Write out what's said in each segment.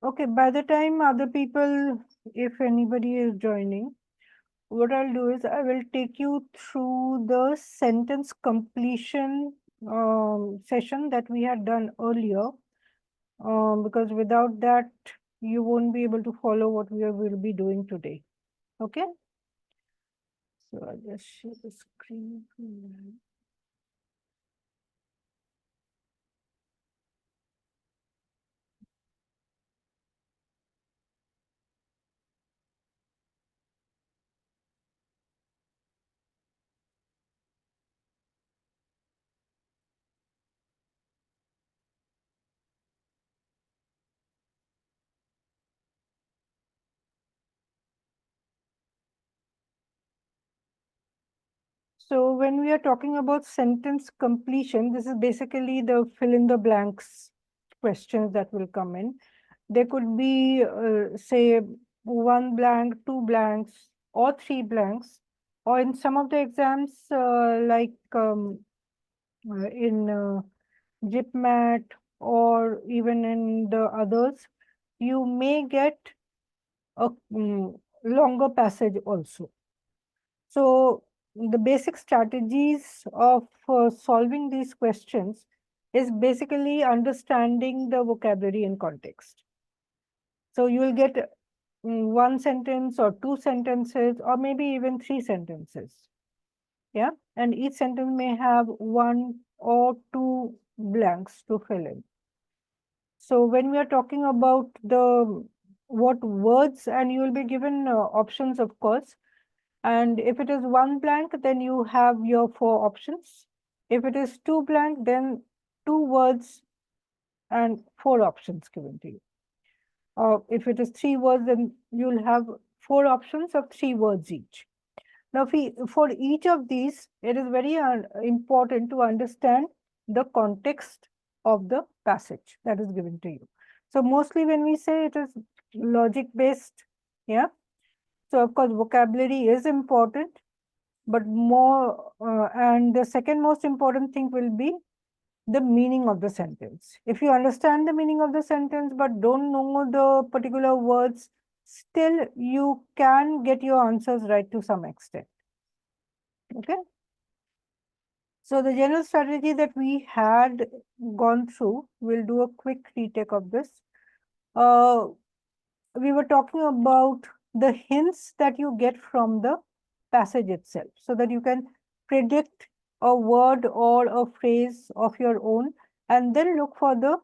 Okay, by the time other people, if anybody is joining, what I'll do is I will take you through the sentence completion session that we had done earlier, because without that, you won't be able to follow what will be doing today. Okay? So I'll just share the screen. So when we are talking about sentence completion, this is basically the fill in the blanks questions that will come in. There could be, say, one blank, two blanks, or three blanks, or in some of the exams, like in JIPMAT or even in the others, you may get a longer passage also. So the basic strategies of solving these questions is basically understanding the vocabulary and context. So you will get one sentence or two sentences or maybe even three sentences. Yeah. And each sentence may have one or two blanks to fill in. So when we are talking about the what words, and you will be given options, of course. And if it is one blank, then you have your four options. If it is two blank, then two words and four options given to you. Or if it is three words, then you'll have four options of three words each. Now, for each of these, it is very important to understand the context of the passage that is given to you. So mostly when we say it is logic based, yeah. So of course, vocabulary is important, but more, and the second most important thing will be the meaning of the sentence. If you understand the meaning of the sentence, but don't know the particular words, still you can get your answers right to some extent. Okay. So the general strategy that we had gone through, we'll do a quick retake of this. We were talking about the hints that you get from the passage itself, so that you can predict a word or a phrase of your own, and then look for the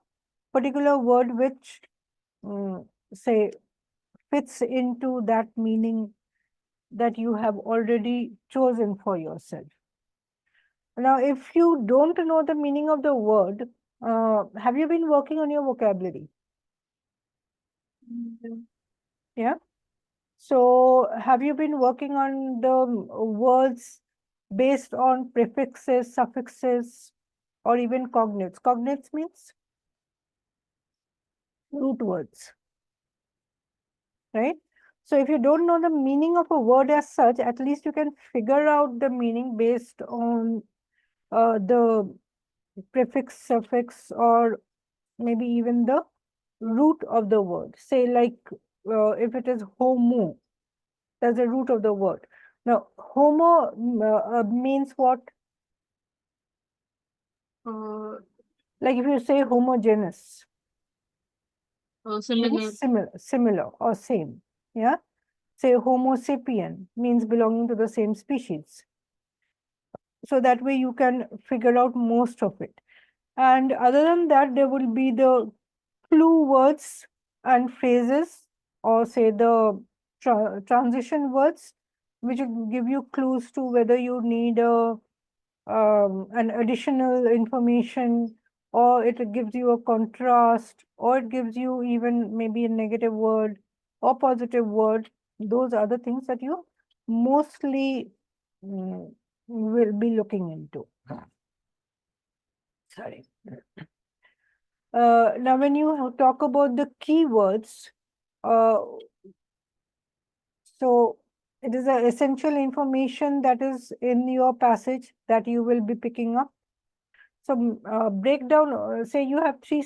particular word which, say, fits into that meaning that you have already chosen for yourself. Now, if you don't know the meaning of the word, have you been working on your vocabulary? Yeah. So have you been working on the words based on prefixes, suffixes, or even cognates? Cognates means root words, right? So if you don't know the meaning of a word as such, at least you can figure out the meaning based on the prefix, suffix, or maybe even the root of the word. Say like if it is homo, that's the root of the word. Now, homo means what? Like if you say homogeneous, Similar. similar or same. Yeah. Say homo sapien means belonging to the same species. So that way you can figure out most of it. And other than that, there will be the clue words and phrases, or say the transition words, which will give you clues to whether you need an additional information, or it gives you a contrast, or it gives you even maybe a negative word or positive word. Those are the things that you mostly will be looking into. Sorry. Now, when you talk about the keywords, uh, so it is an essential information that is in your passage that you will be picking up. So break down, say you have two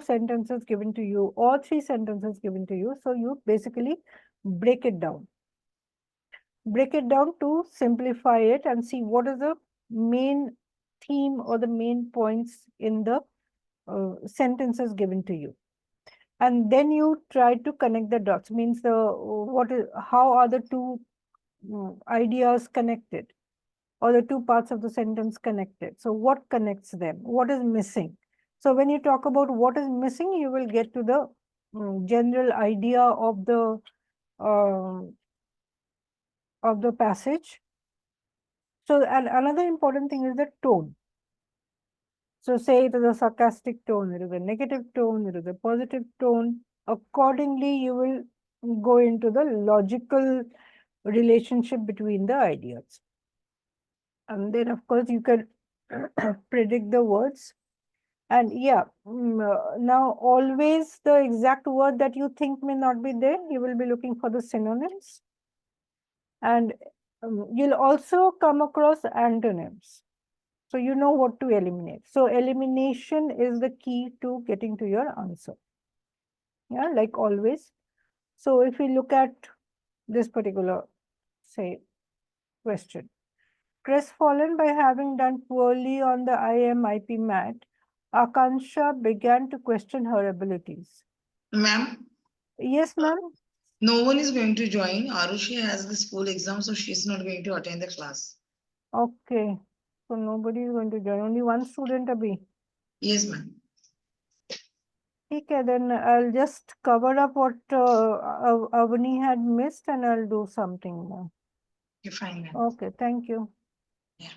sentences given to you or three sentences given to you. So you basically break it down. Break it down to simplify it and see what is the main theme or the main points in the sentences given to you. And then you try to connect the dots, means how are the two ideas connected, or the two parts of the sentence connected. So what connects them? What is missing? So when you talk about what is missing, you will get to the general idea of the passage. So, and another important thing is the tone. So say it is a sarcastic tone, it is a negative tone, it is a positive tone. Accordingly, you will go into the logical relationship between the ideas. And then, of course, you can predict the words. And yeah, now always the exact word that you think may not be there, you will be looking for the synonyms. And you'll also come across antonyms. So you know what to eliminate. So elimination is the key to getting to your answer. Yeah, like always. So if we look at this particular, say, question. Crestfallen by having done poorly on the IMIP mat, Akansha began to question her abilities. Ma'am, Yes, ma'am. no one is going to join. Arushi has the school exam, so she's not going to attend the class. Okay. So nobody is going to join. Only one student, Abhi. Yes, ma'am. Okay, then I'll just cover up what Avani had missed and I'll do something more. You're fine, ma'am. Okay, thank you. Yeah.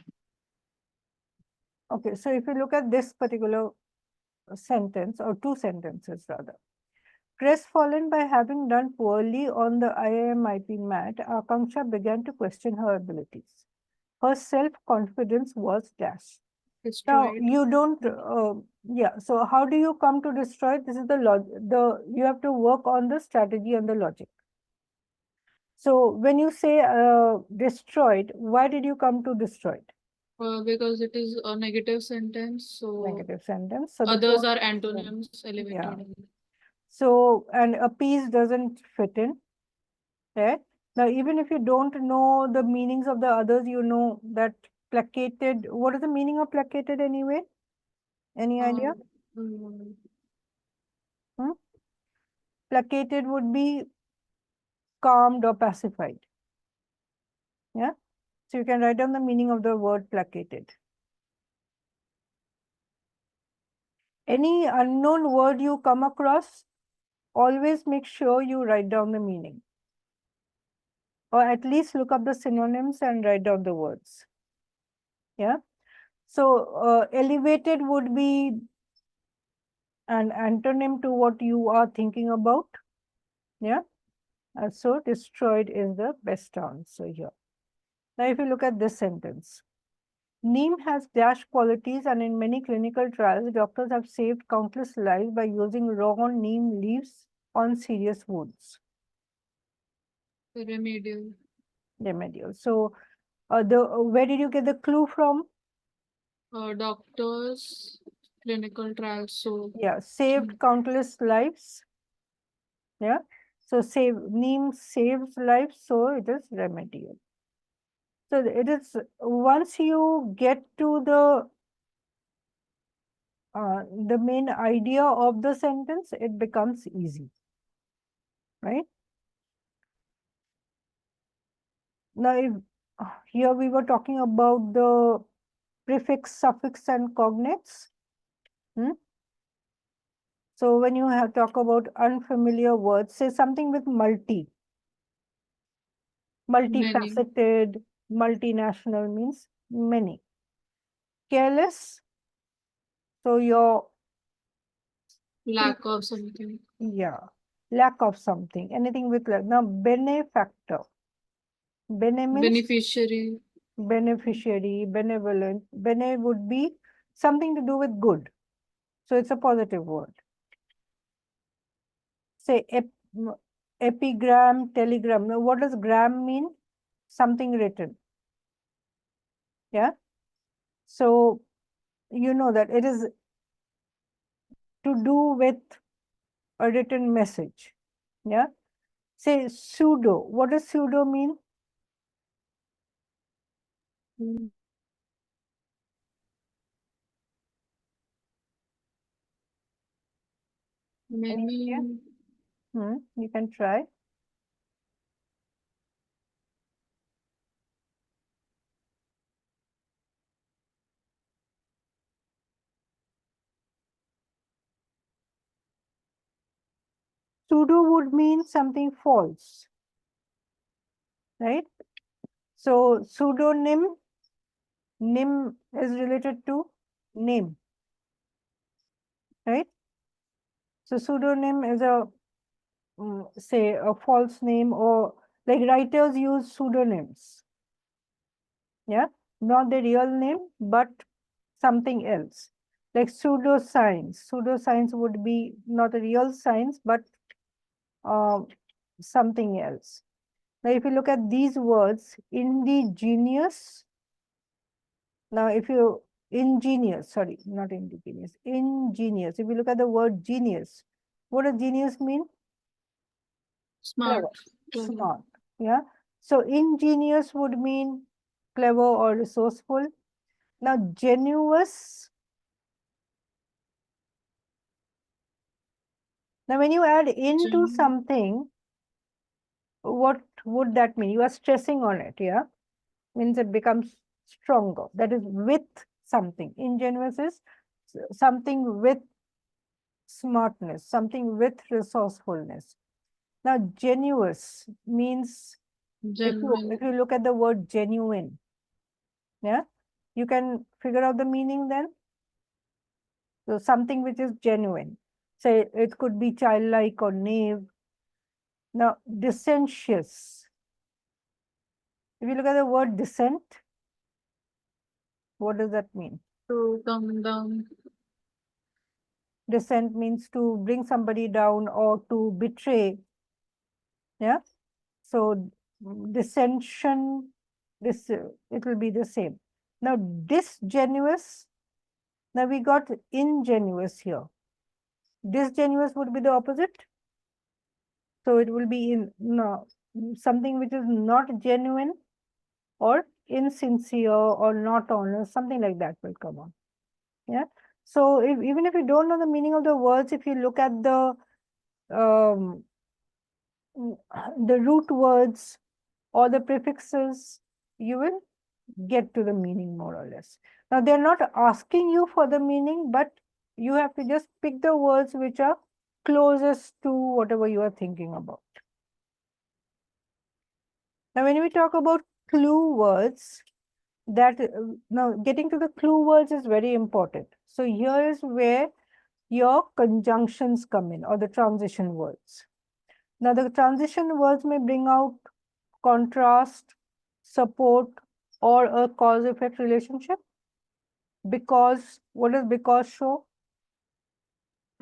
Okay, so if you look at this particular sentence, or two sentences rather. Crestfallen by having done poorly on the IIMIP mat, Akanksha began to question her abilities. Her self-confidence was dashed. Now, Destroyed. you don't, yeah, so how do you come to destroy? This is you have to work on the strategy and the logic. So when you say destroyed, why did you come to destroyed? Because it is a negative sentence, so Negative sentence. So others are antonyms elevated. Yeah. So, and a piece doesn't fit in, right? Now, even if you don't know the meanings of the others, you know that placated, what is the meaning of placated anyway? Any idea? Mm, Hmm? Placated would be calmed or pacified. Yeah. So you can write down the meaning of the word placated. Any unknown word you come across, always make sure you write down the meaning. Or at least look up the synonyms and write down the words. Yeah. So elevated would be an antonym to what you are thinking about. Yeah. So destroyed is the best answer here. Now, if you look at this sentence, neem has dash qualities, and in many clinical trials, doctors have saved countless lives by using raw neem leaves on serious wounds. remedial. Remedial. So, where did you get the clue from? Doctors, clinical trials. So Yeah, saved countless lives. Yeah. So neem saves lives, so it is remedial. So it is, once you get to the main idea of the sentence, it becomes easy, right? Now, if here we were talking about the prefix, suffix, and cognates. So when you have talk about unfamiliar words, say something with many. multifaceted, multinational means many. Careless, so your Lack of something. yeah, lack of something, anything with lack. Now, benefactor. Bene means Beneficiary. beneficiary, benevolent. Bene would be something to do with good. So it's a positive word. Say epigram, telegram. Now, what does gram mean? Something written. Yeah. So you know that it is to do with a written message. Yeah. Say pseudo. What does pseudo mean? Mm. Any idea? Many You can try. Pseudo would mean something false, right? So pseudonym, nym is related to name, right? So pseudonym is a say a false name, or like writers use pseudonyms. Yeah, not the real name, but something else. Like pseudoscience. Pseudoscience would be not a real science, but something else. Now, if you look at these words, indigenous. Now, if you ingenious, sorry, not indigenous, ingenious. If you look at the word genius, what does genius mean? smart, Clever, clever. smart. Yeah. So ingenious would mean clever or resourceful. Now, genuous. Now, when you add into Gen- something, what would that mean? You are stressing on it, yeah? Means it becomes stronger. That is with something. Ingenuous is something with smartness, something with resourcefulness. Now, genuous means Genuine, if you look at the word genuine, yeah, you can figure out the meaning then. So something which is genuine. Say it could be childlike or naive. Now, dissentious. If you look at the word dissent, what does that mean? to come down, Dissent means to bring somebody down or to betray. Yeah. So dissension, this it will be the same. Now, disgenuous. Now we got ingenuous here. Disgenuous would be the opposite. So it will be in no, something which is not genuine or insincere or not honest, something like that will come on. Yeah. So even if you don't know the meaning of the words, if you look at um, the root words or the prefixes, you will get to the meaning more or less. Now, they're not asking you for the meaning, but you have to just pick the words which are closest to whatever you are thinking about. Now, when we talk about clue words, that now getting to the clue words is very important. So here is where your conjunctions come in, or the transition words. Now, the transition words may bring out contrast, support, or a cause-effect relationship. Because, what does because show?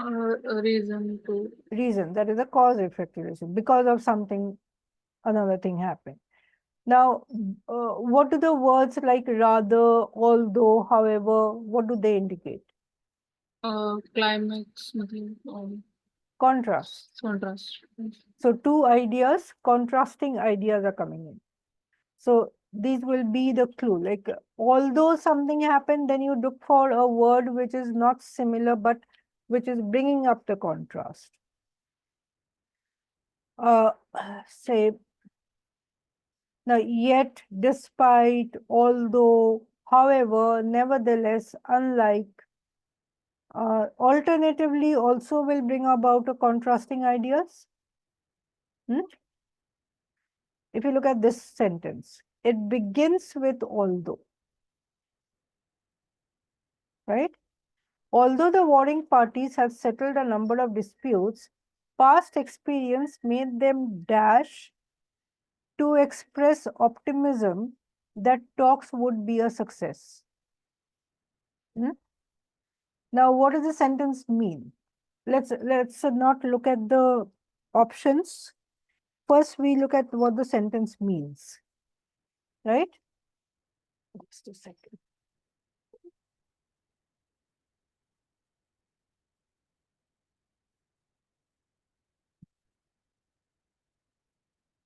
a reason to Reason, that is a cause-effect relation. Because of something, another thing happened. Now, what do the words like rather, although, however, what do they indicate? climax, मतलब, Contrast. contrast. So two ideas, contrasting ideas are coming in. So these will be the clue. Like although something happened, then you look for a word which is not similar, but which is bringing up the contrast. Uh, say, now yet, despite, although, however, nevertheless, unlike, alternatively also will bring about a contrasting ideas. If you look at this sentence, it begins with although, right? Although the warring parties have settled a number of disputes, past experience made them dash to express optimism that talks would be a success. Now, what does the sentence mean? Let's not look at the options. First, we look at what the sentence means, right? Just a second.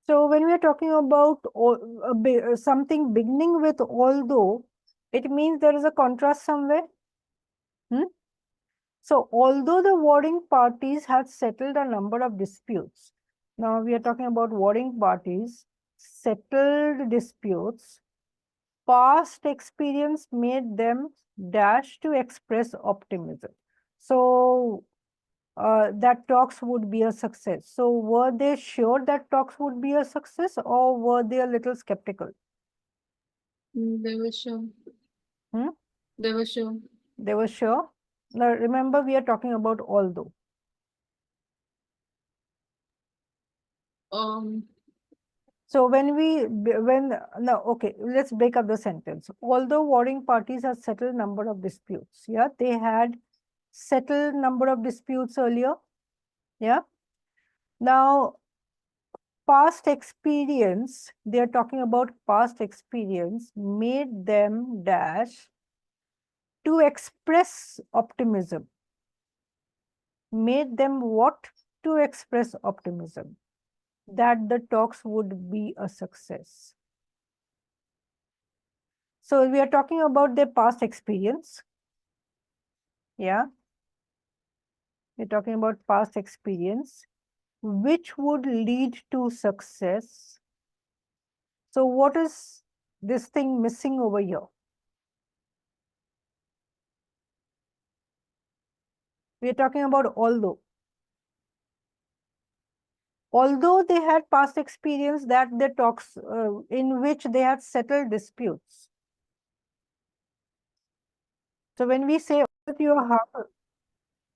So when we are talking about something beginning with although, it means there is a contrast somewhere. So although the warring parties had settled a number of disputes, now we are talking about warring parties, settled disputes, past experience made them dash to express optimism. So that talks would be a success. So were they sure that talks would be a success, or were they a little skeptical? They were sure. Hmm? They were sure. They were sure. Now remember, we are talking about although. So okay, let's break up the sentence. Although warring parties have settled number of disputes, yeah, they had settled number of disputes earlier, yeah. Now, past experience, they are talking about past experience made them dash to express optimism. Made them what? To express optimism that the talks would be a success. So we are talking about their past experience. Yeah. We're talking about past experience, which would lead to success. So what is this thing missing over here? We're talking about although. Although they had past experience that the talks in which they had settled disputes. So when we say you are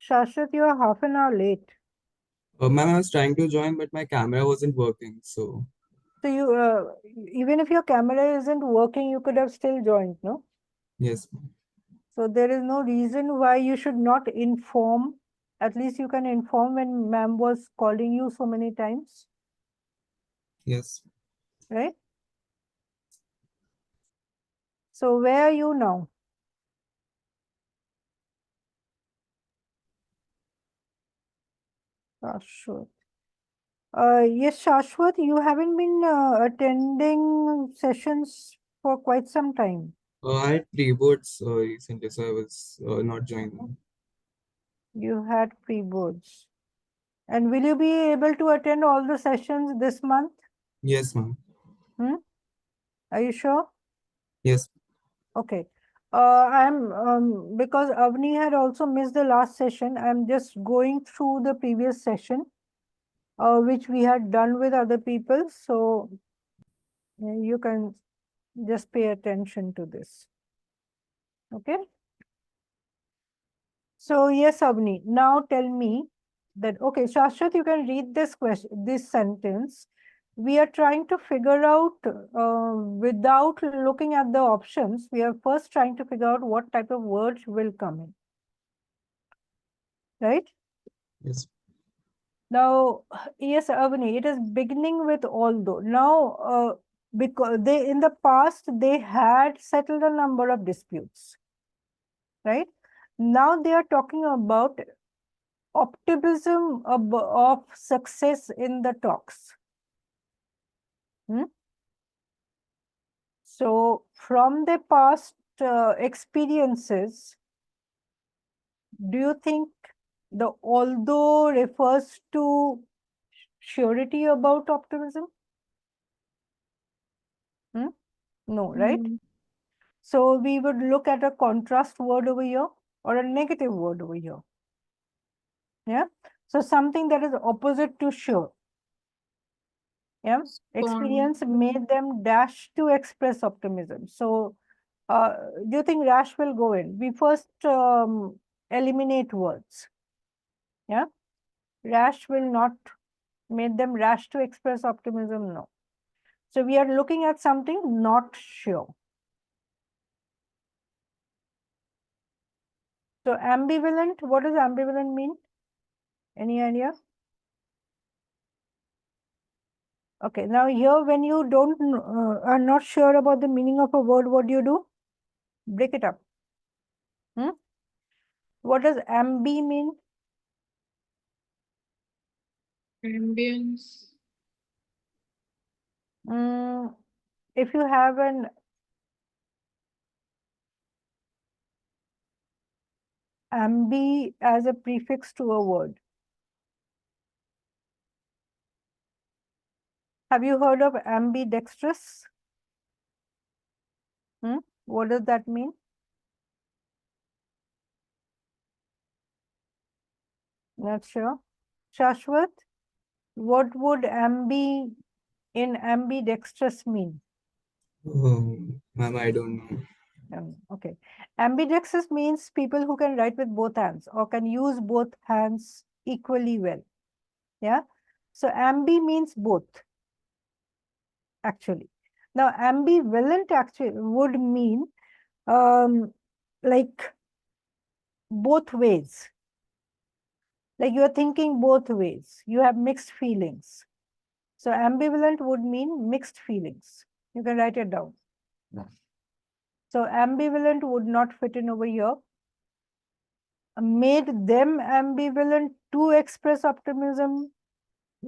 Shashwat, you are half an hour late. Ma'am, I was trying to join, but my camera wasn't working. So you even if your camera isn't working, you could have still joined, no? yes, So there is no reason why you should not inform. At least you can inform when ma'am was calling you so many times, yes. right? So where are you now? Shashwat. Yes, Shashwat, you haven't been attending sessions for quite some time. I had pre-boards recently, so I was not joining. You had pre-boards. And will you be able to attend all the sessions this month? Yes, ma'am. Are you sure? Yes. Okay. I'm because Avni had also missed the last session. I'm just going through the previous session, which we had done with other people. So you can just pay attention to this. Okay. So yes, Avni, now tell me that, okay, Shashwat, you can read this question, this sentence. We are trying to figure out, without looking at the options, we are first trying to figure out what type of words will come in, right? Yes. Now, yes, Avani, it is beginning with although. Now, because they in the past they had settled a number of disputes, right? Now they are talking about optimism of success in the talks. So from the past experiences, do you think the although refers to surety about optimism? No, right? So we would look at a contrast word over here or a negative word over here. Yeah. So something that is opposite to sure. Yeah. Experience made them dash to express optimism. So do you think rash will go in? We first eliminate words. Yeah. Rash will not make them rash to express optimism. No. So we are looking at something not sure. So ambivalent, what does ambivalent mean? Any idea? Okay, now here when you don't are not sure about the meaning of a word, what do? Break it up. What does ambi mean? Ambience. If you have an ambi as a prefix to a word. Have you heard of ambidextrous? What does that mean? Not sure. Shashwat, what would in ambidextrous mean? Oh, ma'am, I don't know. Okay. Ambidextrous means people who can write with both hands or can use both hands equally well. Yeah. So ambi means both, actually. Now ambivalent actually would mean like both ways. Like you are thinking both ways. You have mixed feelings. So ambivalent would mean mixed feelings. You can write it down. So ambivalent would not fit in over here. Made them ambivalent to express optimism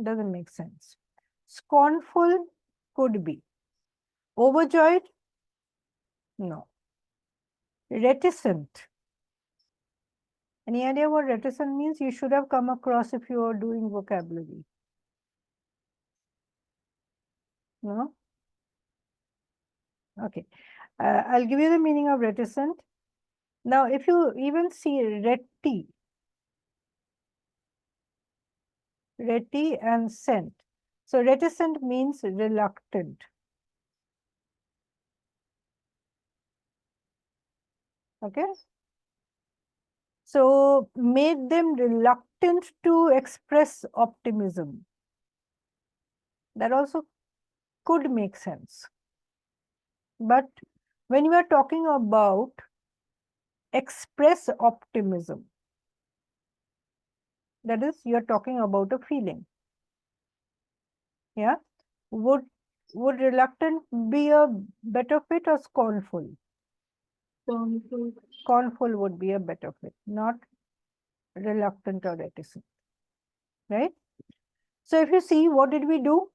doesn't make sense. Scornful could be. Overjoyed? No. Reticent. Any idea what reticent means? You should have come across if you are doing vocabulary. No? Okay. I'll give you the meaning of reticent. Now, if you even see reti and sent. So reticent means reluctant. Okay. So made them reluctant to express optimism. That also could make sense. But when you are talking about express optimism, that is, you're talking about a feeling. Yeah. Would reluctant be a better fit or scornful? Scornful. Scornful would be a better fit, not reluctant or reticent. Right? So if you see, what did we do?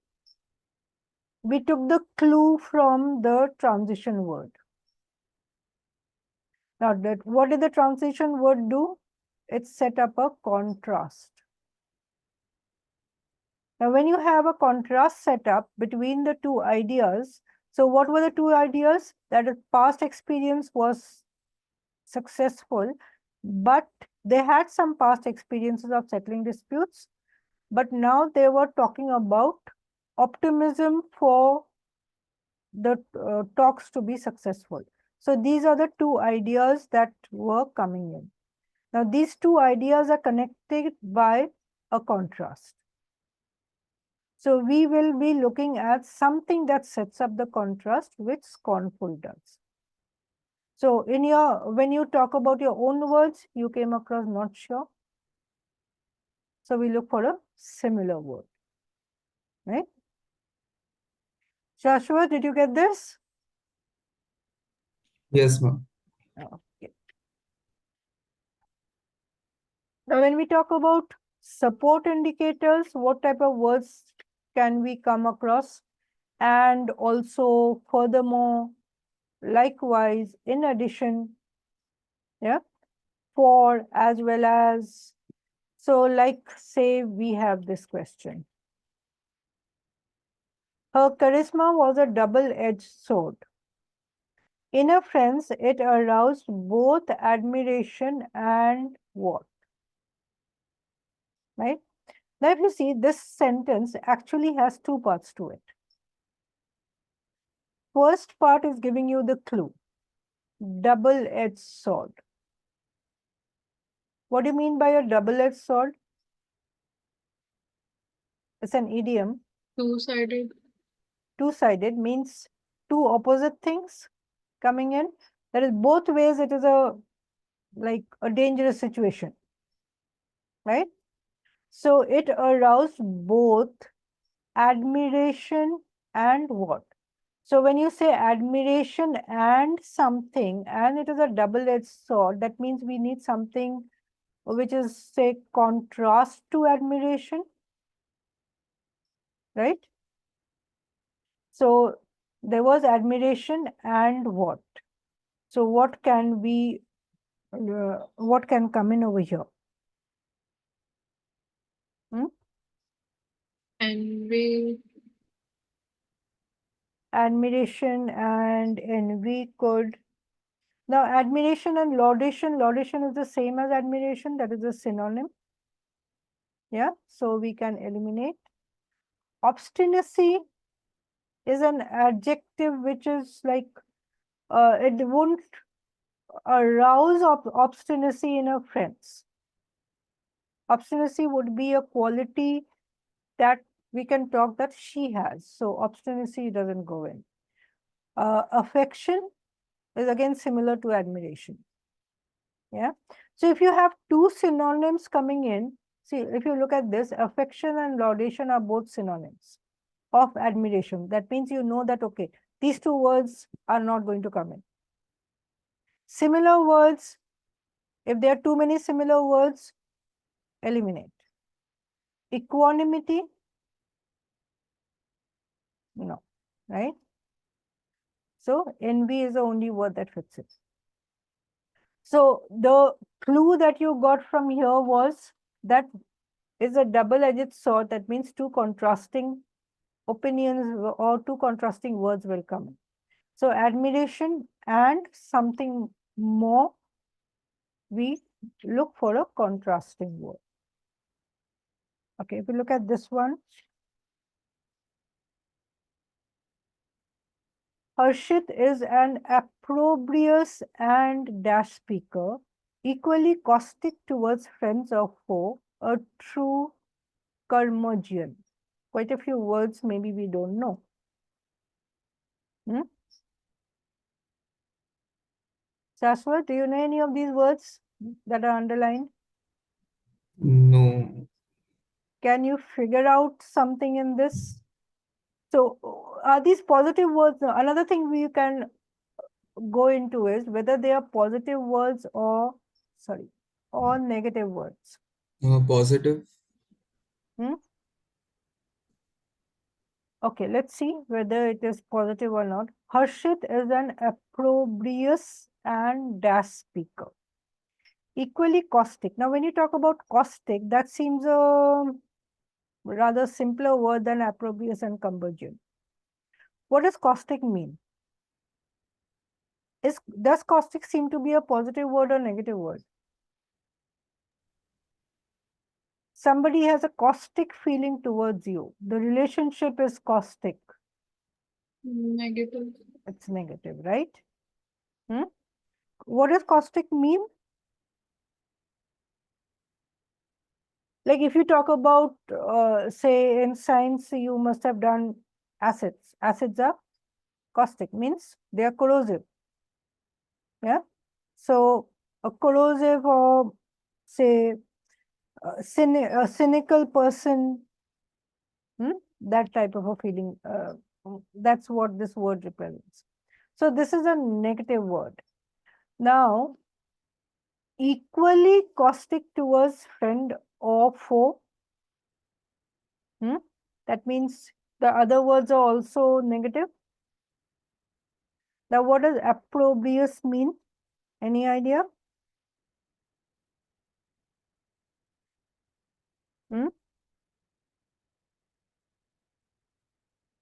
We took the clue from the transition word. Now, what did the transition word do? It set up a contrast. Now, when you have a contrast set up between the two ideas, so what were the two ideas? That a past experience was successful, but they had some past experiences of settling disputes, but now they were talking about optimism for the talks to be successful. So these are the two ideas that were coming in. Now these two ideas are connected by a contrast. So we will be looking at something that sets up the contrast, which scornful does. So when you talk about your own words, you came across not sure. So we look for a similar word, right? Joshua, did you get this? Yes, ma'am. Okay. Now, when we talk about support indicators, what type of words can we come across? And also, furthermore, likewise, in addition, yeah, for as well as, so like say we have this question. Her charisma was a double-edged sword. In her friends, it aroused both admiration and what? Right? Now, if you see, this sentence actually has two parts to it. First part is giving you the clue. Double-edged sword. What do you mean by a double-edged sword? It's an idiom. Two-sided. Two-sided means two opposite things coming in. That is, both ways it is like a dangerous situation, right? So it aroused both admiration and what? So when you say admiration and something, and it is a double-edged sword, that means we need something which is, say, contrast to admiration, right? So there was admiration and what? So what can we, what can come in over here? Envy, Admiration and envy could. Now, admiration and laudation is the same as admiration, that is a synonym. Yeah, so we can eliminate. Obstinacy is an adjective which is like, it won't arouse obstinacy in our friends. Obstinacy would be a quality that we can talk that she has. So obstinacy doesn't go in. Affection is again similar to admiration. Yeah. So if you have two synonyms coming in, see, if you look at this, affection and laudation are both synonyms of admiration. That means you know that, okay, these two words are not going to come in. Similar words, if there are too many similar words, eliminate. Equanimity, no, right? So envy is the only word that fits it. So the clue that you got from here was that is a double-edged sword. That means two contrasting opinions or two contrasting words will come in. So admiration and something more, we look for a contrasting word. Okay, if we look at this one, Harshit is an opprobrious and dash speaker, equally caustic towards friends or foe, a true curmudgeon. Quite a few words maybe we don't know. Shashwat, do you know any of these words that are underlined? No. Can you figure out something in this? So are these positive words? Another thing we can go into is whether they are positive words or, sorry, or negative words. Positive. Okay, let's see whether it is positive or not. Harshit is an opprobrious and dash speaker. Equally caustic. Now, when you talk about caustic, that seems a rather simpler word than opprobrious and curmudgeon. What does caustic mean? Does caustic seem to be a positive word or negative word? Somebody has a caustic feeling towards you. The relationship is caustic. negative, It's negative, right? What does caustic mean? Like if you talk about, say in science, you must have done acids. Acids are caustic, means they are corrosive. Yeah. So a corrosive or say a cynical person, that type of a feeling, that's what this word represents. So this is a negative word. Now, equally caustic towards friend or foe. That means the other words are also negative. Now, what does opprobrious mean? Any idea?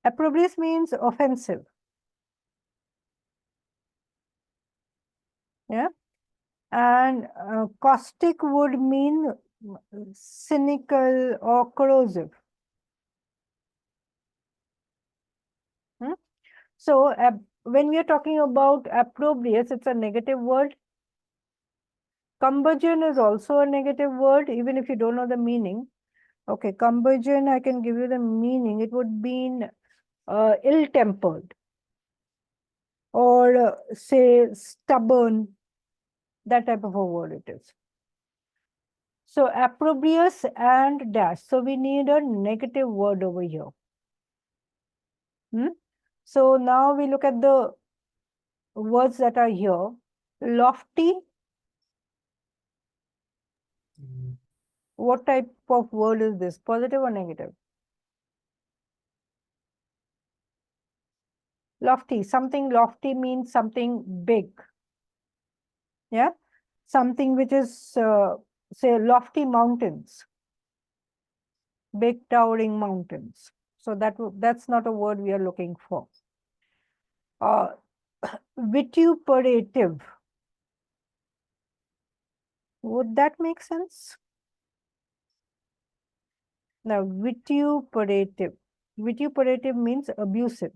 Opprobrious means offensive. Yeah. And caustic would mean cynical or corrosive. So when we are talking about opprobrious, it's a negative word. Curmudgeon is also a negative word, even if you don't know the meaning. Okay, curmudgeon, I can give you the meaning. It would mean ill-tempered or say stubborn, that type of a word it is. So opprobrious and dash. So we need a negative word over here. So now we look at the words that are here. Lofty. What type of word is this? Positive or negative? Lofty. Something lofty means something big. Yeah. Something which is, say, lofty mountains. Big towering mountains. So that's not a word we are looking for. Vituperative. Would that make sense? Now, vituperative. Vituperative means abusive.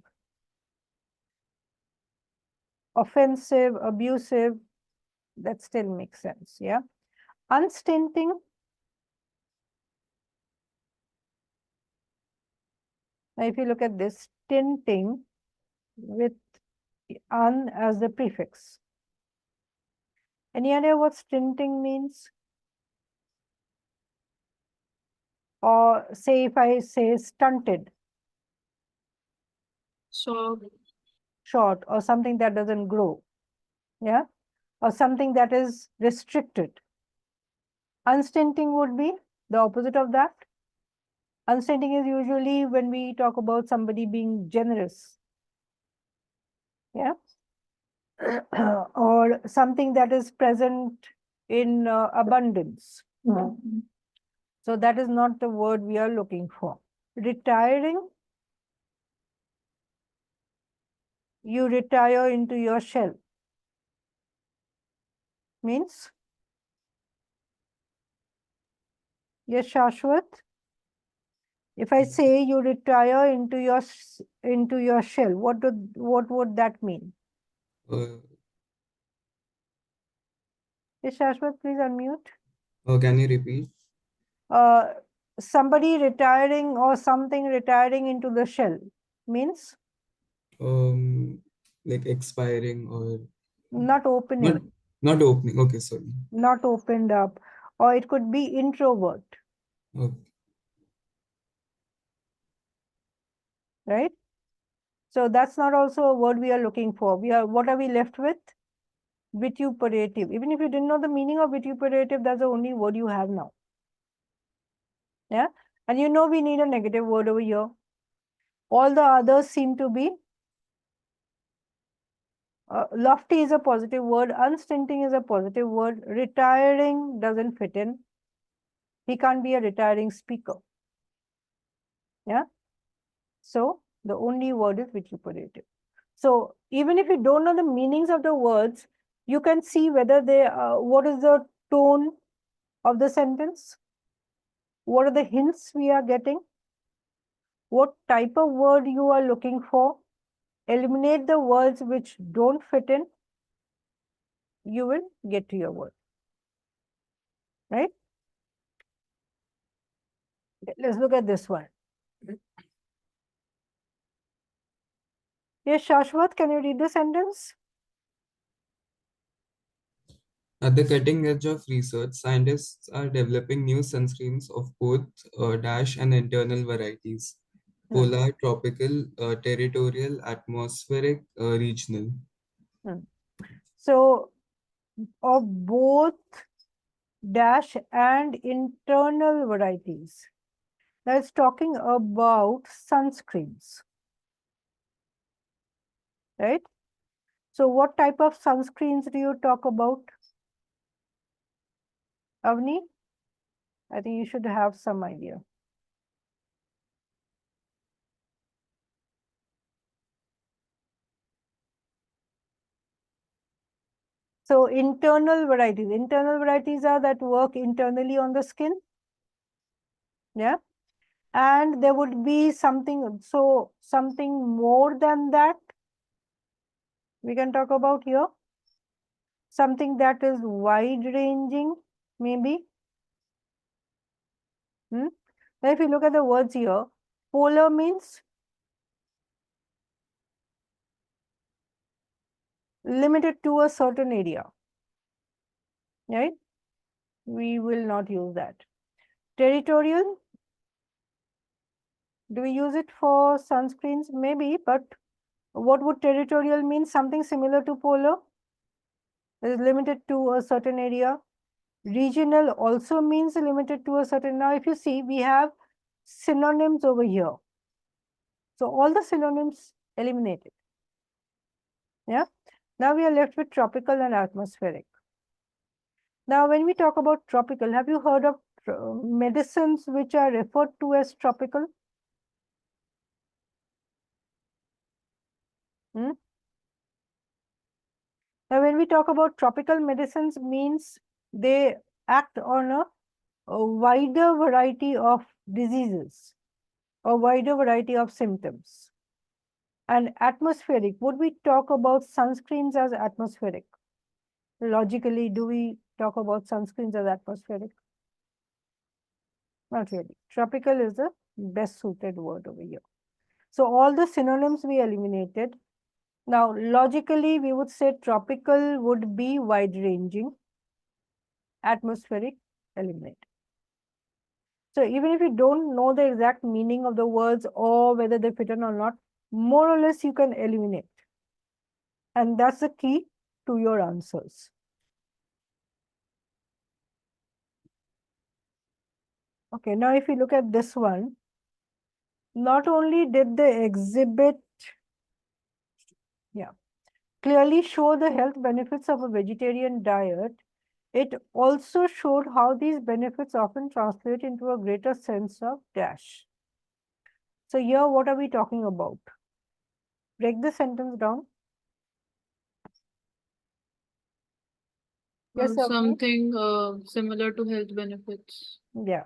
Offensive, abusive, that still makes sense, yeah? Unstinting. Now, if you look at this, stinting with un as the prefix. Any idea what stinting means? Or say if I say stunted, So short, or something that doesn't grow, yeah? Or something that is restricted. Unstinting would be the opposite of that. Unstinting is usually when we talk about somebody being generous, yeah? Or something that is present in abundance. So that is not the word we are looking for. Retiring, you retire into your shell. Means? Yes, Shashwat. If I say you retire into your shell, what would that mean? Uh, Yes, Shashwat, please unmute. can you repeat? Somebody retiring or something retiring into the shell means Like expiring or not not opening, not opening. Okay, sorry. not opened up, or it could be introvert, Okay. right? So that's not also a word we are looking for. What are we left with? Vituperative. Even if you didn't know the meaning of vituperative, that's the only word you have now. Yeah. And you know we need a negative word over here. All the others seem to be lofty is a positive word, unstinting is a positive word, retiring doesn't fit in. He can't be a retiring speaker. Yeah. So the only word is vituperative. So even if you don't know the meanings of the words, you can see whether what is the tone of the sentence, what are the hints we are getting, what type of word you are looking for. Eliminate the words which don't fit in, you will get to your word, right? Let's look at this one. Yes, Shashwat, can you read the sentence? At the cutting edge of research, scientists are developing new sunscreens of both dash and internal varieties: polar, tropical, territorial, atmospheric, regional. So, of both dash and internal varieties. That's talking about sunscreens, right? So what type of sunscreens do you talk about, Avni? I think you should have some idea. So internal varieties are that work internally on the skin. Yeah. And there would be something more than that we can talk about here. Something that is wide ranging, maybe. Now, if you look at the words here, polar means limited to a certain area, right? We will not use that. Territorial, do we use it for sunscreens? Maybe, but what would territorial mean? Something similar to polar, is limited to a certain area. Regional also means limited to a certain. Now, if you see, we have synonyms over here. So all the synonyms eliminated. Yeah. Now we are left with tropical and atmospheric. Now, when we talk about tropical, have you heard of medicines which are referred to as tropical? Hmm? Now, when we talk about tropical medicines, means they act on a wider variety of diseases, a wider variety of symptoms. And atmospheric, would we talk about sunscreens as atmospheric? Logically, do we talk about sunscreens as atmospheric? Not really. Tropical is the best suited word over here. So all the synonyms we eliminated. Now, logically, we would say tropical would be wide ranging, atmospheric, eliminate. So even if you don't know the exact meaning of the words or whether they fit in or not, more or less you can eliminate. And that's the key to your answers. Okay, now if you look at this one, not only did the exhibit, clearly show the health benefits of a vegetarian diet, it also showed how these benefits often translate into a greater sense of dash. So here, what are we talking about? Break the sentence down. Yes, Avni? Something similar to health benefits. Yeah.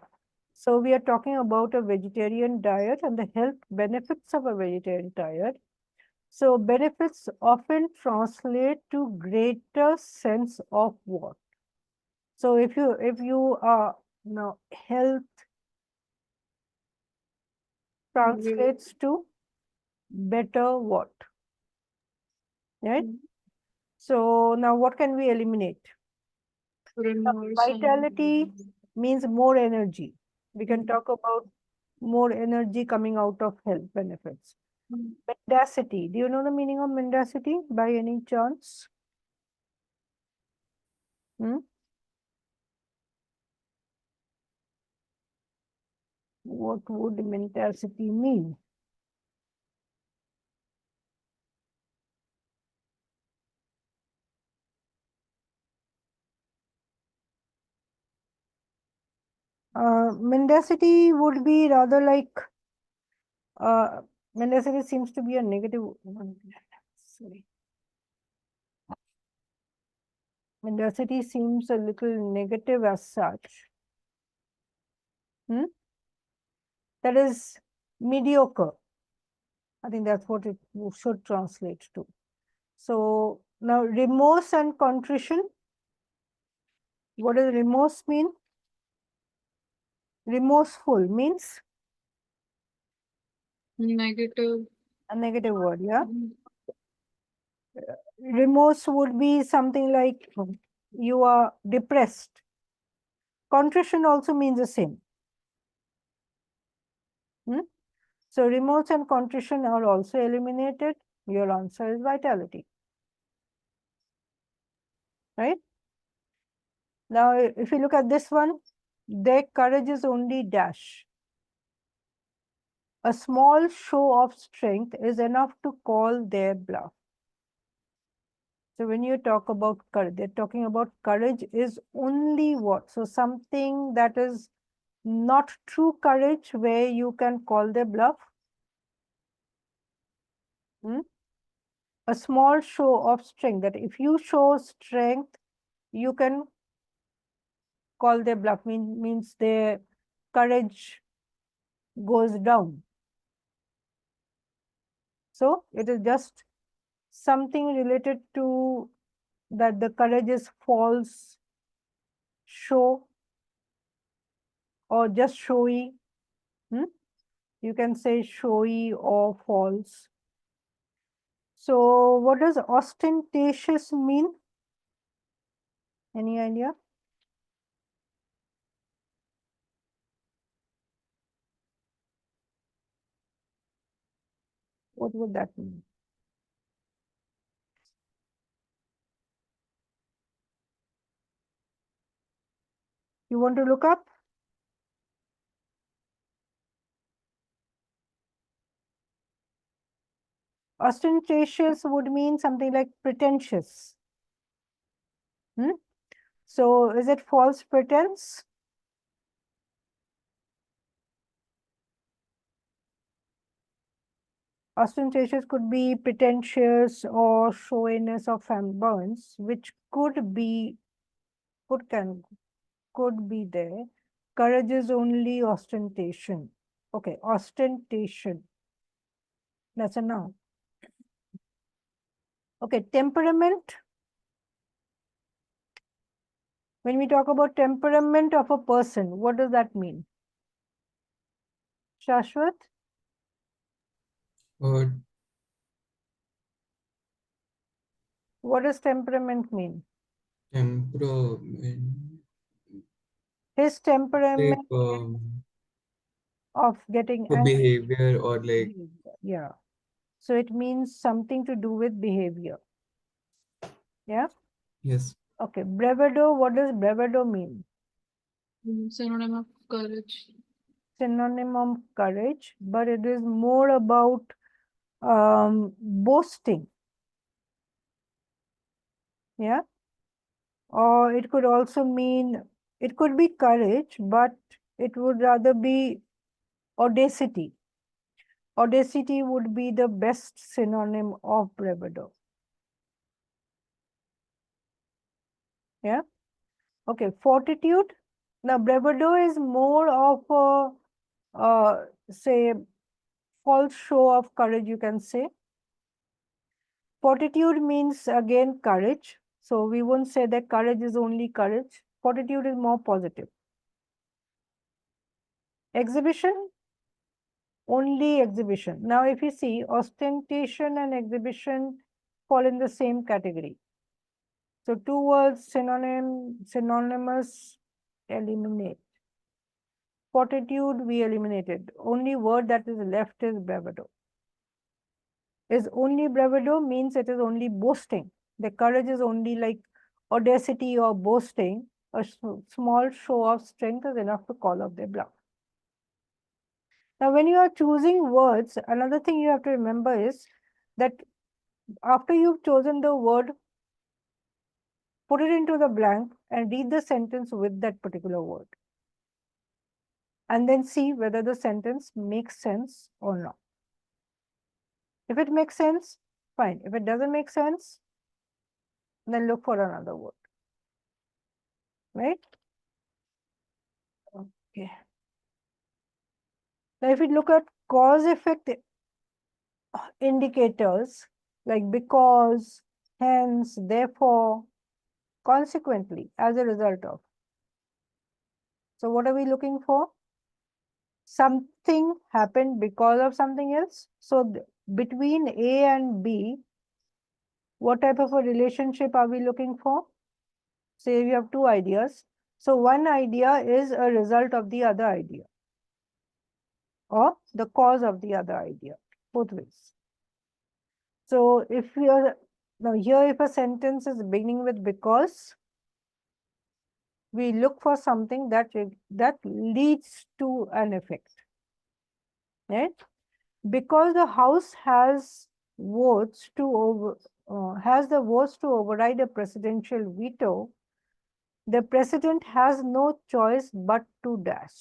So we are talking about a vegetarian diet and the health benefits of a vegetarian diet. So benefits often translate to greater sense of what? So if you are now health translates to better what? Right? So now what can we eliminate? Remorse Vitality means more energy. We can talk about more energy coming out of health benefits. Mendacity. Do you know the meaning of mendacity by any chance? Hmm? What would mendacity mean? Mendacity would be rather like, mendacity seems to be a negative one. Sorry. Mendacity seems a little negative as such. Hmm? That is mediocre. I think that's what it should translate to. So now remorse and contrition. What does remorse mean? Remorseful means negative. a negative word, yeah? Remorse would be something like you are depressed. Contrition also means the same. Hmm? So remorse and contrition are also eliminated. Your answer is vitality. Right? Now, if you look at this one, their courage is only dash. A small show of strength is enough to call their bluff. So when you talk about courage, they're talking about courage is only what? So something that is not true courage where you can call their bluff. Hmm? A small show of strength, that if you show strength, you can call their bluff, means their courage goes down. So it is just something related to that the courage is false, show, or just showy. Hmm? You can say showy or false. So what does ostentatious mean? Any idea? What would that mean? You want to look up? Ostentatious would mean something like pretentious. So is it false pretense? Ostentatious could be pretentious or showiness or flamboyance, which could be could be there. Courage is only ostentation. Okay, ostentation. That's a noun. Okay, temperament. When we talk about temperament of a person, what does that mean? Shashwat? Uh, What does temperament mean? Temperament. His Like temperament of getting for angry. behavior or like, Yeah. So it means something to do with behavior. Yeah. yes. Okay. Bravado. What does bravado mean? Synonym of courage. Synonym of courage, but it is more about boasting. Yeah. Or it could also mean, it could be courage, but it would rather be audacity. Audacity would be the best synonym of bravado. Yeah. Okay. Fortitude. Now, bravado is more of a, say, false show of courage, you can say. Fortitude means again courage. So we won't say that courage is only courage. Fortitude is more positive. Exhibition, only exhibition. Now, if you see, ostentation and exhibition fall in the same category. So two words synonymous, eliminate. Fortitude we eliminated. Only word that is left is bravado. Is only bravado means it is only boasting. The courage is only like audacity or boasting. A small show of strength is enough to call off their bluff. Now, when you are choosing words, another thing you have to remember is that after you've chosen the word, put it into the blank and read the sentence with that particular word. And then see whether the sentence makes sense or not. If it makes sense, fine. If it doesn't make sense, then look for another word. Right? Okay. Now, if we look at cause-effect indicators like because, hence, therefore, consequently, as a result of. So what are we looking for? Something happened because of something else. So between A and B, what type of a relationship are we looking for? Say we have two ideas. So one idea is a result of the other idea or the cause of the other idea, both ways. So if we are now here, if a sentence is beginning with because, we look for something that leads to an effect, right? Because the House has votes to has the votes to override a presidential veto, the president has no choice but to dash.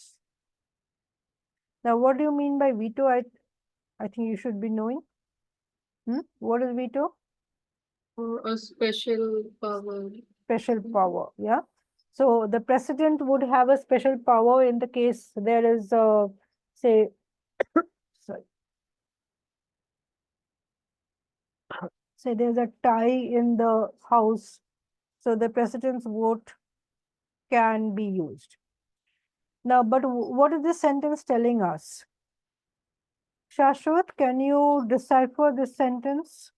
Now, what do you mean by veto? I think you should be knowing. What is veto? Or a special power. Special power, yeah. So the president would have a special power in the case there is a, say, sorry, say there's a tie in the House, so the president's vote can be used. Now, but what is this sentence telling us? Shashwat, can you decipher this sentence?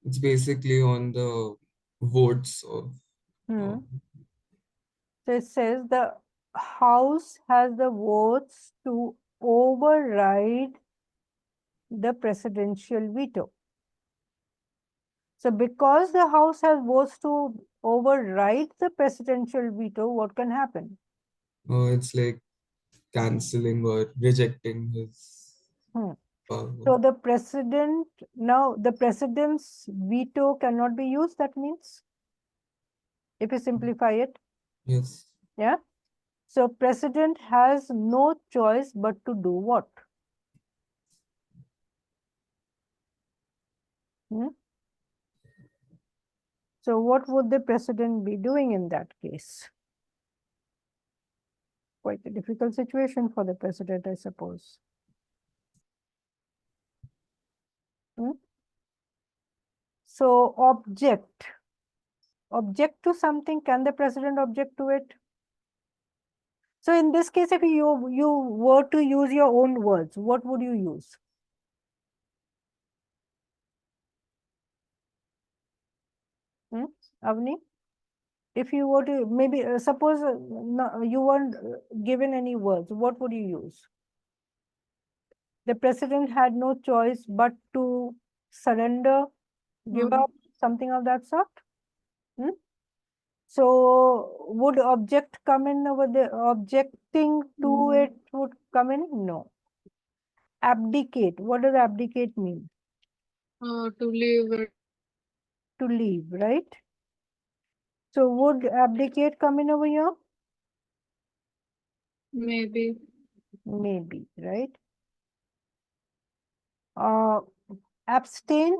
It's basically on the votes of. So it says the House has the votes to override the presidential veto. So because the House has votes to override the presidential veto, what can happen? It's like canceling or rejecting his Hmm. power. So the president, now the president's veto cannot be used, that means, if you simplify it, Yes. yeah. So president has no choice but to do what? Hmm? So what would the president be doing in that case? Quite a difficult situation for the president, I suppose. Hmm? So object to something, can the president object to it? So in this case, if you were to use your own words, what would you use? Avni? If you were to, maybe suppose no, you weren't given any words, what would you use? The president had no choice but to surrender, give up, something of that sort. Hmm? So would object come in over the objecting to it would come in? No. Abdicate. What does abdicate mean? To leave it. To leave, right? So would abdicate come in over here? Maybe. Maybe, right? Uh, abstain.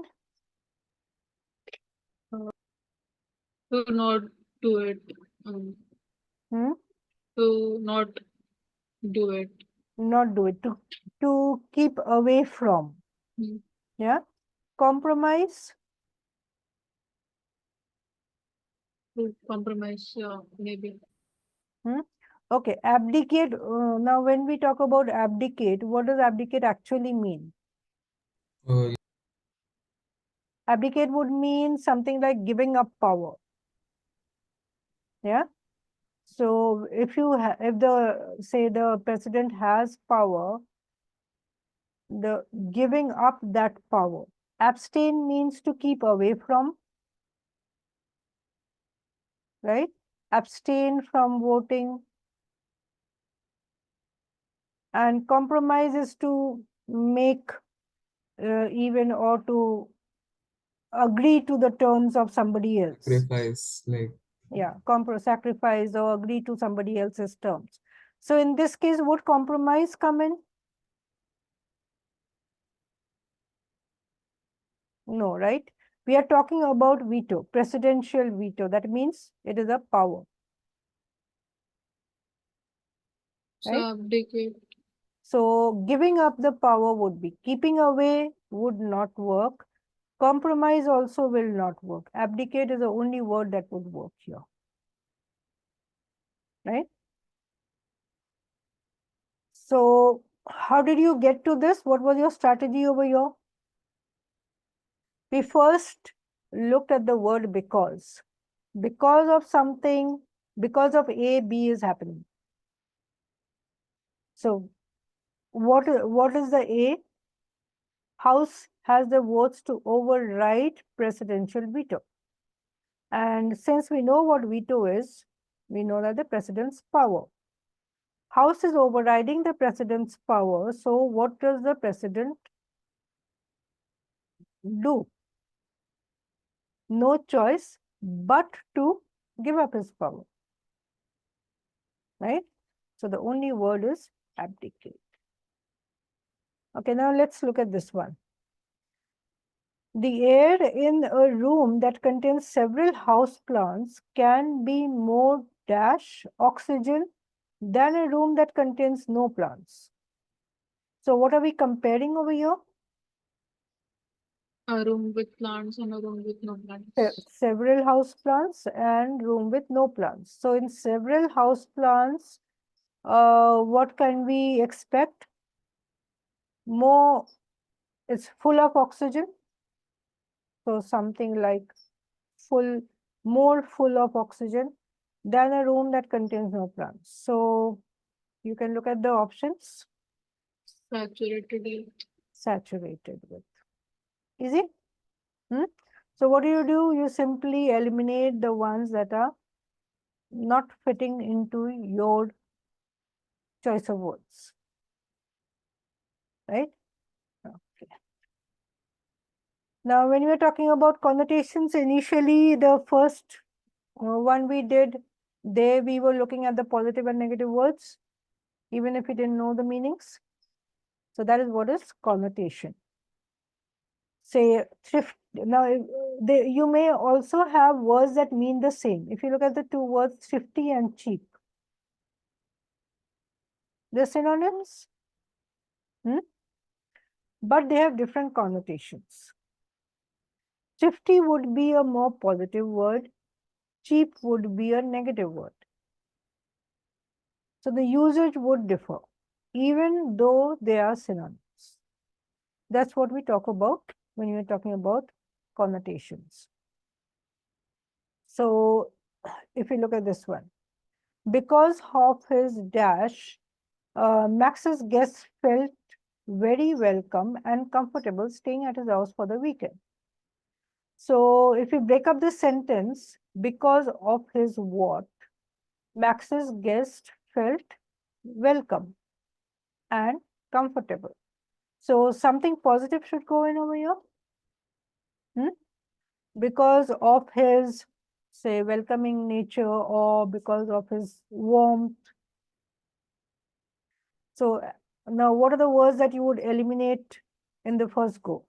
To not do it. Hmm? To not do it. Not do it. To keep away from. Hmm. Yeah. Compromise. To compromise. Maybe. Hmm? Okay. Abdicate. Now, when we talk about abdicate, what does abdicate actually mean? Uh, Abdicate would mean something like giving up power. Yeah. So if if the president has power, the giving up that power. Abstain means to keep away from, right? Abstain from voting. And compromise is to make even or to agree to the terms of somebody else. sacrifice, like Yeah, sacrifice or agree to somebody else's terms. So in this case, would compromise come in? No, right? We are talking about veto, presidential veto. That means it is a power, So right? abdicate. So giving up the power would be keeping away would not work. Compromise also will not work. Abdicate is the only word that would work here, right? So how did you get to this? What was your strategy over here? We first looked at the word because. Because of something, because of A, B is happening. So what is the A? House has the votes to override presidential veto. And since we know what veto is, we know that the president's power. House is overriding the president's power. So what does the president do? No choice but to give up his power, right? So the only word is abdicate. Okay, now let's look at this one. The air in a room that contains several house plants can be more dash oxygen than a room that contains no plants. So what are we comparing over here? A room with plants and a room with no plants. Several house plants and room with no plants. So in several house plants, what can we expect? More, it's full of oxygen. So something like more full of oxygen than a room that contains no plants. So you can look at the options. Saturated. Saturated with. Easy? Hmm? So what do? You simply eliminate the ones that are not fitting into your choice of words, right? Okay. Now, when we are talking about connotations, initially the first one we did, there we were looking at the positive and negative words, even if we didn't know the meanings. So that is what is connotation. Say thrift. Now, you may also have words that mean the same. If you look at the two words, thrifty and cheap, they're synonyms, but they have different connotations. Thrifty would be a more positive word. Cheap would be a negative word. So the usage would differ, even though they are synonyms. That's what we talk about when you're talking about connotations. So if you look at this one, because of his dash, Max's guests felt very welcome and comfortable staying at his house for the weekend. So if you break up the sentence, because of his what, Max's guest felt welcome and comfortable. So something positive should go in over here. Because of his, say, welcoming nature or because of his warmth. So now what are the words that you would eliminate in the first go?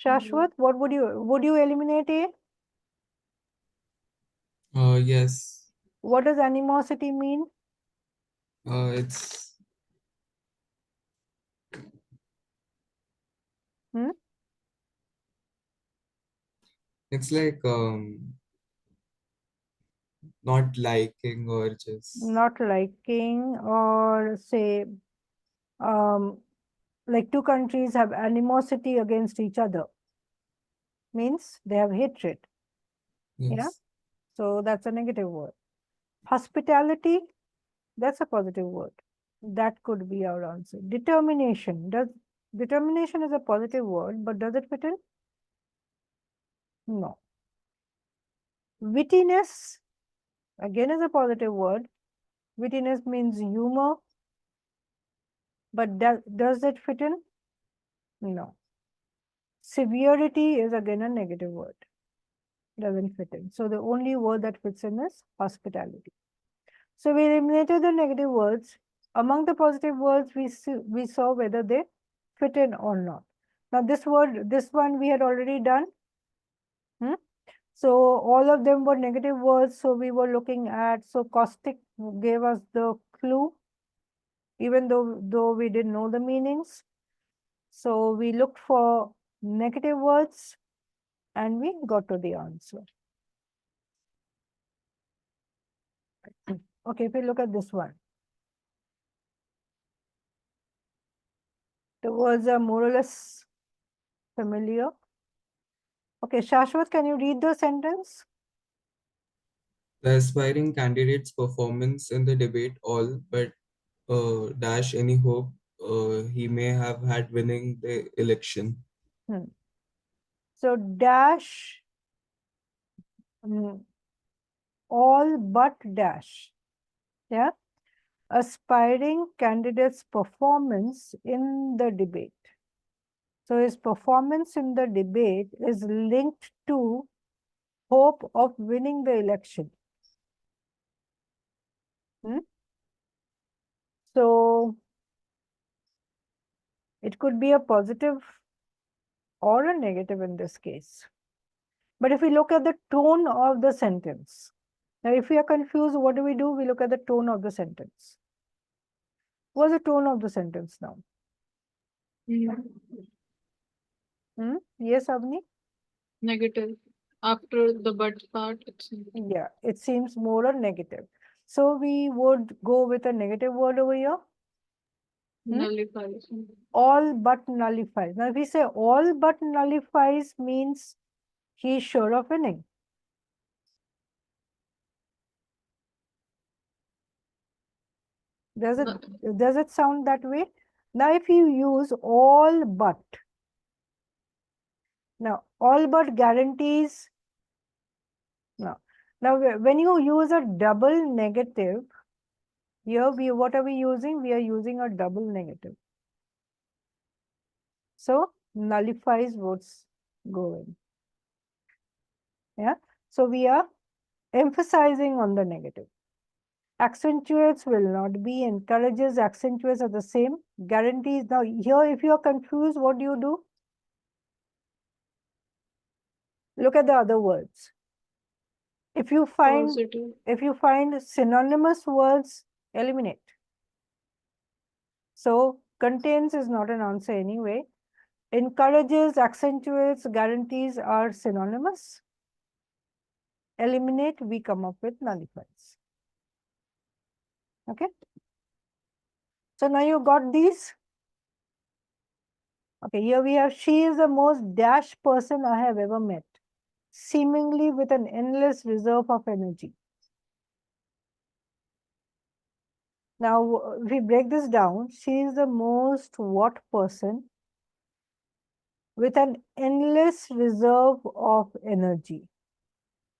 Shashwat, what would you eliminate A? Yes. What does animosity mean? It's Hmm? it's like not liking or just Not liking, or say, like two countries have animosity against each other, means they have hatred. Yeah. yes. So that's a negative word. Hospitality, that's a positive word. That could be our answer. Determination. Determination is a positive word, but does it fit in? No. Wittiness, again, is a positive word. Wittiness means humor, but does it fit in? No. Severity is again a negative word. Doesn't fit in. So the only word that fits in is hospitality. So we eliminated the negative words. Among the positive words, we saw whether they fit in or not. Now this one we had already done. So all of them were negative words. So we were looking at, so caustic gave us the clue, even though we didn't know the meanings. So we looked for negative words and we got to the answer. Okay, if we look at this one. The words are more or less familiar. Okay, Shashwat, can you read the sentence? The aspiring candidate's performance in the debate all but dash any hope he may have had winning the election. So dash all but dash. Yeah. Aspiring candidate's performance in the debate. So his performance in the debate is linked to hope of winning the election. So it could be a positive or a negative in this case. But if we look at the tone of the sentence, now if we are confused, what do? We look at the tone of the sentence. What's the tone of the sentence now? Yes, Avni? Negative. After the but part, it's Yeah, it seems more or negative. So we would go with a negative word over here. nullifies. All but nullifies. Now, if we say all but nullifies, means he is sure of winning. Does it sound that way? Now, if you use all but, now all but guarantees. No. Now, when you use a double negative, here what are we using? We are using a double negative. So nullifies what's going. Yeah. So we are emphasizing on the negative. Accentuates will not be, encourages, accentuates are the same. Guarantees. Now here, if you are confused, what do you do? Look at the other words. If you find Positive. synonymous words, eliminate. So contains is not an answer anyway. Encourages, accentuates, guarantees are synonymous. Eliminate, we come up with nullifies. Okay. So now you got these. Okay, here we have, she is the most dash person I have ever met, seemingly with an endless reserve of energy. Now, if we break this down, she is the most what person with an endless reserve of energy.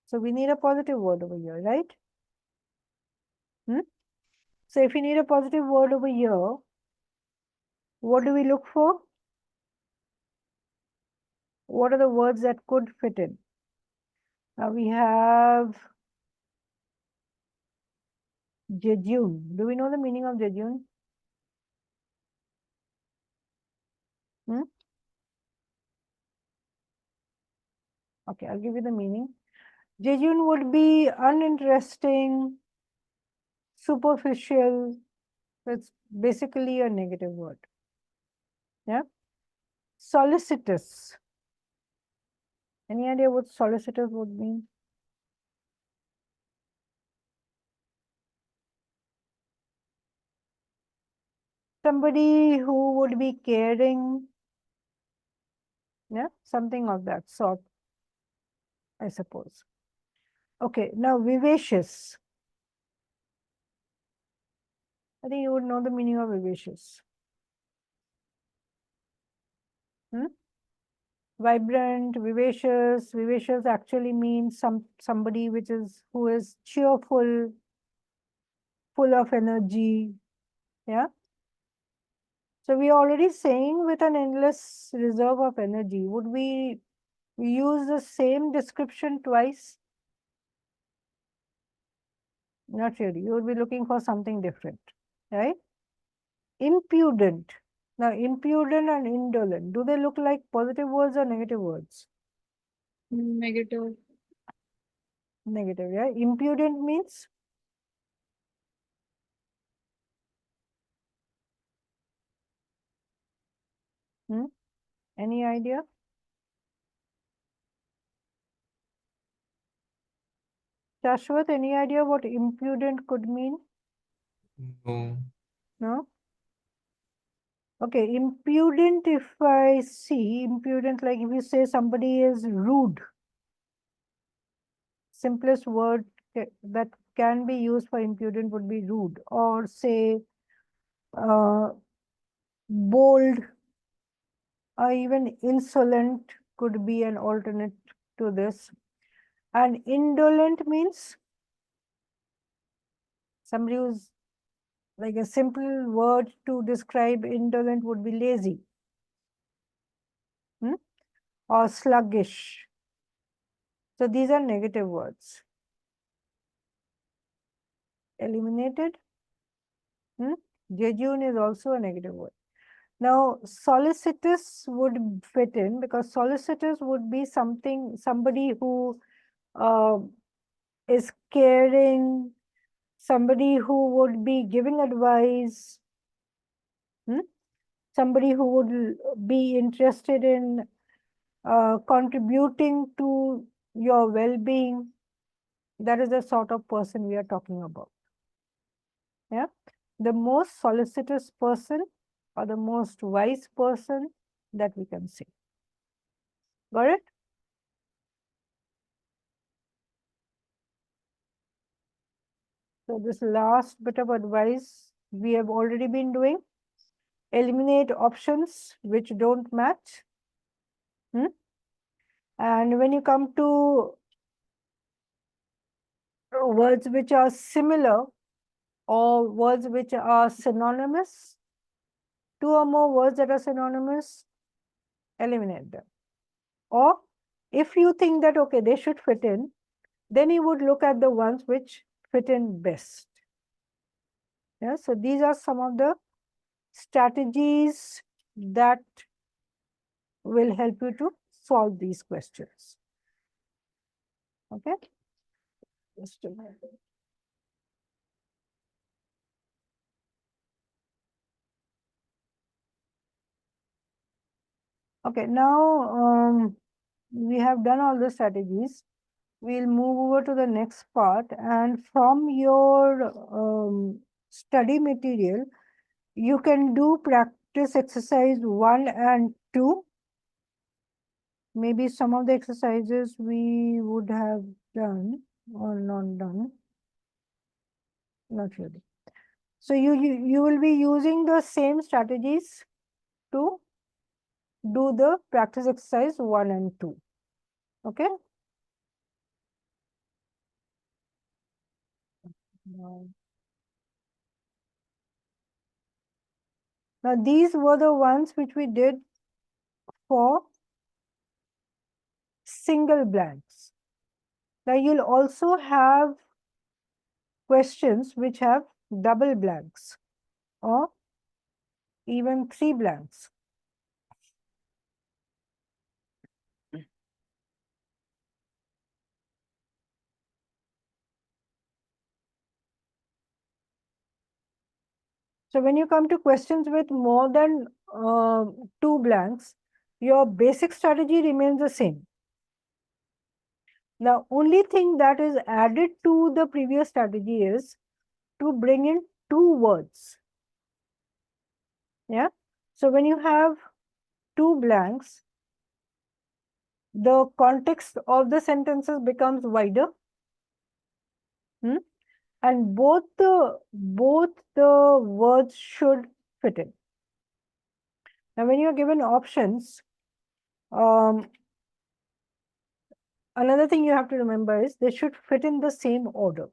So we need a positive word over here, right? So if you need a positive word over here, what do we look for? What are the words that could fit in? Now we have jejune. Do we know the meaning of jejune? Okay, I'll give you the meaning. Jejune would be uninteresting, superficial. It's basically a negative word. Yeah. Solicitous. Any idea what solicitous would mean? Somebody who would be caring. Yeah, something of that sort, I suppose. Okay, now vivacious. I think you would know the meaning of vivacious. Vibrant, vivacious. Vivacious actually means somebody who is cheerful, full of energy. Yeah. So we are already saying with an endless reserve of energy. Would we use the same description twice? Not really. You would be looking for something different, right? Impudent. Now, impudent and indolent, do they look like positive words or negative words? Negative. Negative, yeah. Impudent means? Any idea? Shashwat, any idea what impudent could mean? No. No? Okay, impudent, if I see impudent, like if you say somebody is rude, simplest word that can be used for impudent would be rude, or say bold, or even insolent could be an alternate to this. And indolent means somebody who's, like, a simple word to describe indolent would be lazy, or sluggish. So these are negative words. Eliminated. Jejune is also a negative word. Now, solicitous would fit in because solicitous would be somebody who is caring, somebody who would be giving advice, somebody who would be interested in contributing to your well-being. That is the sort of person we are talking about. Yeah. The most solicitous person or the most wise person that we can say. Got it? So this last bit of advice we have already been doing. Eliminate options which don't match. And when you come to words which are similar or words which are synonymous. Two or more words that are synonymous, eliminate them. Or if you think that, okay, they should fit in, then you would look at the ones which fit in best. Yeah, so these are some of the strategies that will help you to solve these questions. Okay. Just a minute. Okay, now we have done all the strategies. We'll move over to the next part, and from your study material, you can do practice exercise 1 and 2. Maybe some of the exercises we would have done or not done. Not really. So you will be using the same strategies to do the practice exercise 1 and 2. Okay. Now these were the ones which we did for single blanks. Now you'll also have questions which have double blanks or even 3 blanks. So when you come to questions with more than 2 blanks, your basic strategy remains the same. The only thing that is added to the previous strategy is to bring in 2 words. Yeah. So when you have 2 blanks, the context of the sentences becomes wider. And both the words should fit in. Now, when you're given options, another thing you have to remember is they should fit in the same order.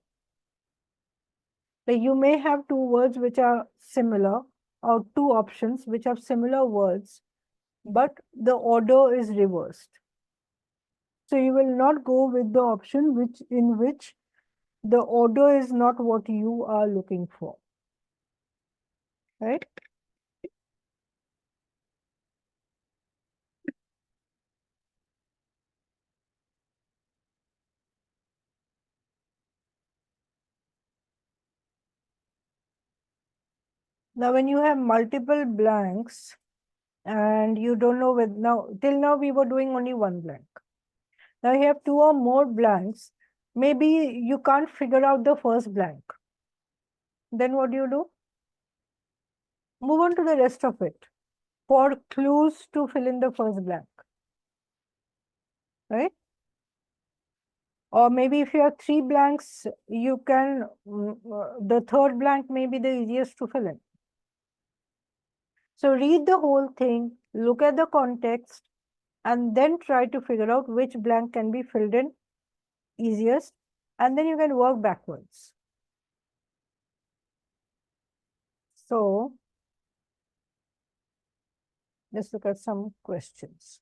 Like you may have 2 words which are similar or 2 options which have similar words, but the order is reversed. So you will not go with the option in which the order is not what you are looking for. Right? Now, when you have multiple blanks and you don't know with now, till now we were doing only 1 blank. Now you have 2 or more blanks. Maybe you can't figure out the first blank. Then what do? Move on to the rest of it for clues to fill in the first blank. Right? Or maybe if you have 3 blanks, you can, the third blank may be the easiest to fill in. So read the whole thing, look at the context, and then try to figure out which blank can be filled in easiest, and then you can work backwards. So let's look at some questions.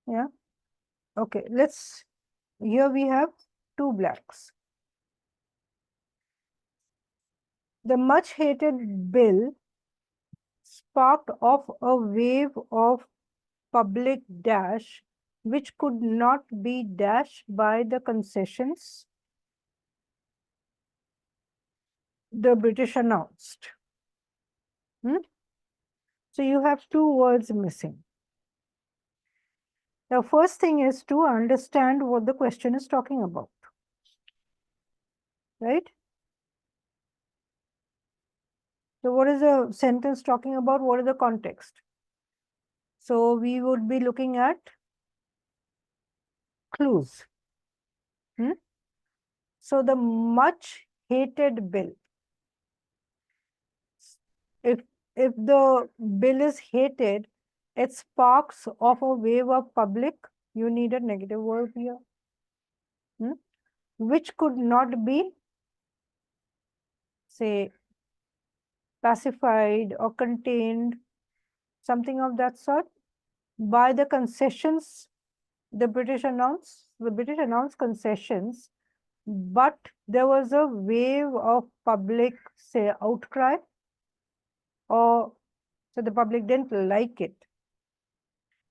Yeah. Okay, here we have 2 blanks. The much hated bill sparked off a wave of public dash which could not be dashed by the concessions the British announced. So you have 2 words missing. The first thing is to understand what the question is talking about. Right? So what is the sentence talking about? What is the context? So we would be looking at clues. So the much hated bill. If the bill is hated, it sparks off a wave of public, you need a negative word here, which could not be, say, pacified or contained, something of that sort, by the concessions the British announced concessions, but there was a wave of public, say, outcry, or so the public didn't like it.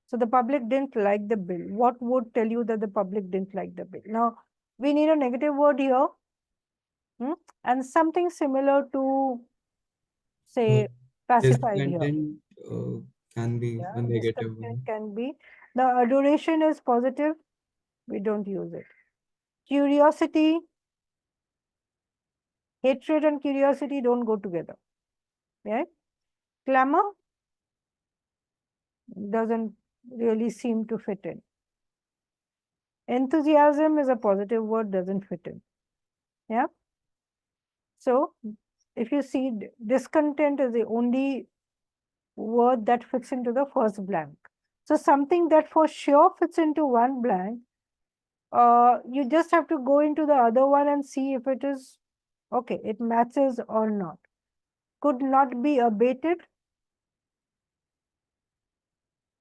So the public didn't like the bill. What would tell you that the public didn't like the bill? Now, we need a negative word here, and something similar to, say, pacified here. Discontent can be Yeah, a negative discontent one. can be. The duration is positive, we don't use it. Curiosity, hatred and curiosity don't go together. Right? Clamor doesn't really seem to fit in. Enthusiasm is a positive word, doesn't fit in. Yeah. So if you see, discontent is the only word that fits into the first blank. So something that for sure fits into one blank, you just have to go into the other one and see if it is okay, it matches or not. Could not be abated.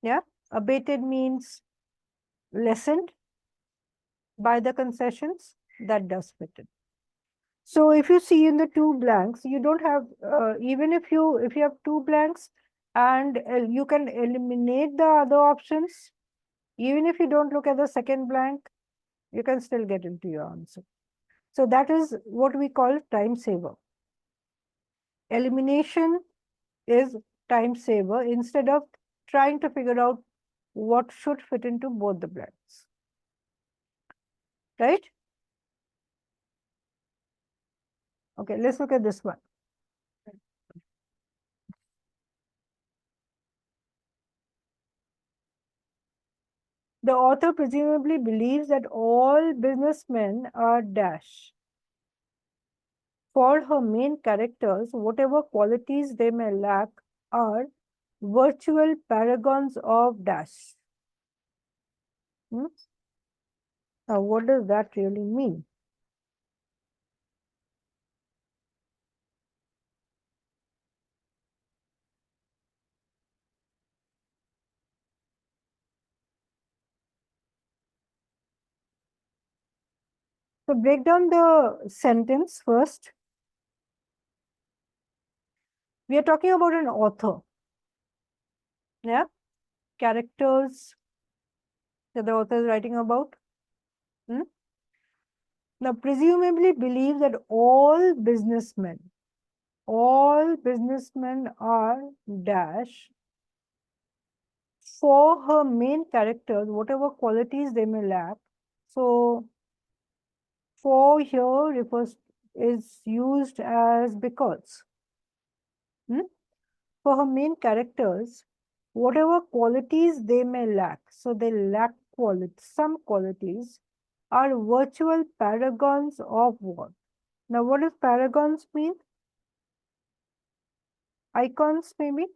Yeah, abated means lessened by the concessions. That does fit in. So if you see in the two blanks, you don't have, even if you have two blanks and you can eliminate the other options, even if you don't look at the second blank, you can still get into your answer. So that is what we call time saver. Elimination is time saver instead of trying to figure out what should fit into both the blanks. Right? Okay, let's look at this one. The author presumably believes that all businessmen are dash. For her main characters, whatever qualities they may lack are virtual paragons of dash. Now, what does that really mean? So break down the sentence first. We are talking about an author. Yeah, characters that the author is writing about. Now, presumably believe that all businessmen are dash. For her main characters, whatever qualities they may lack. So, for here is used as because. For her main characters, whatever qualities they may lack, so they lack some qualities, are virtual paragons of what? Now, what does paragons mean? Icons, maybe?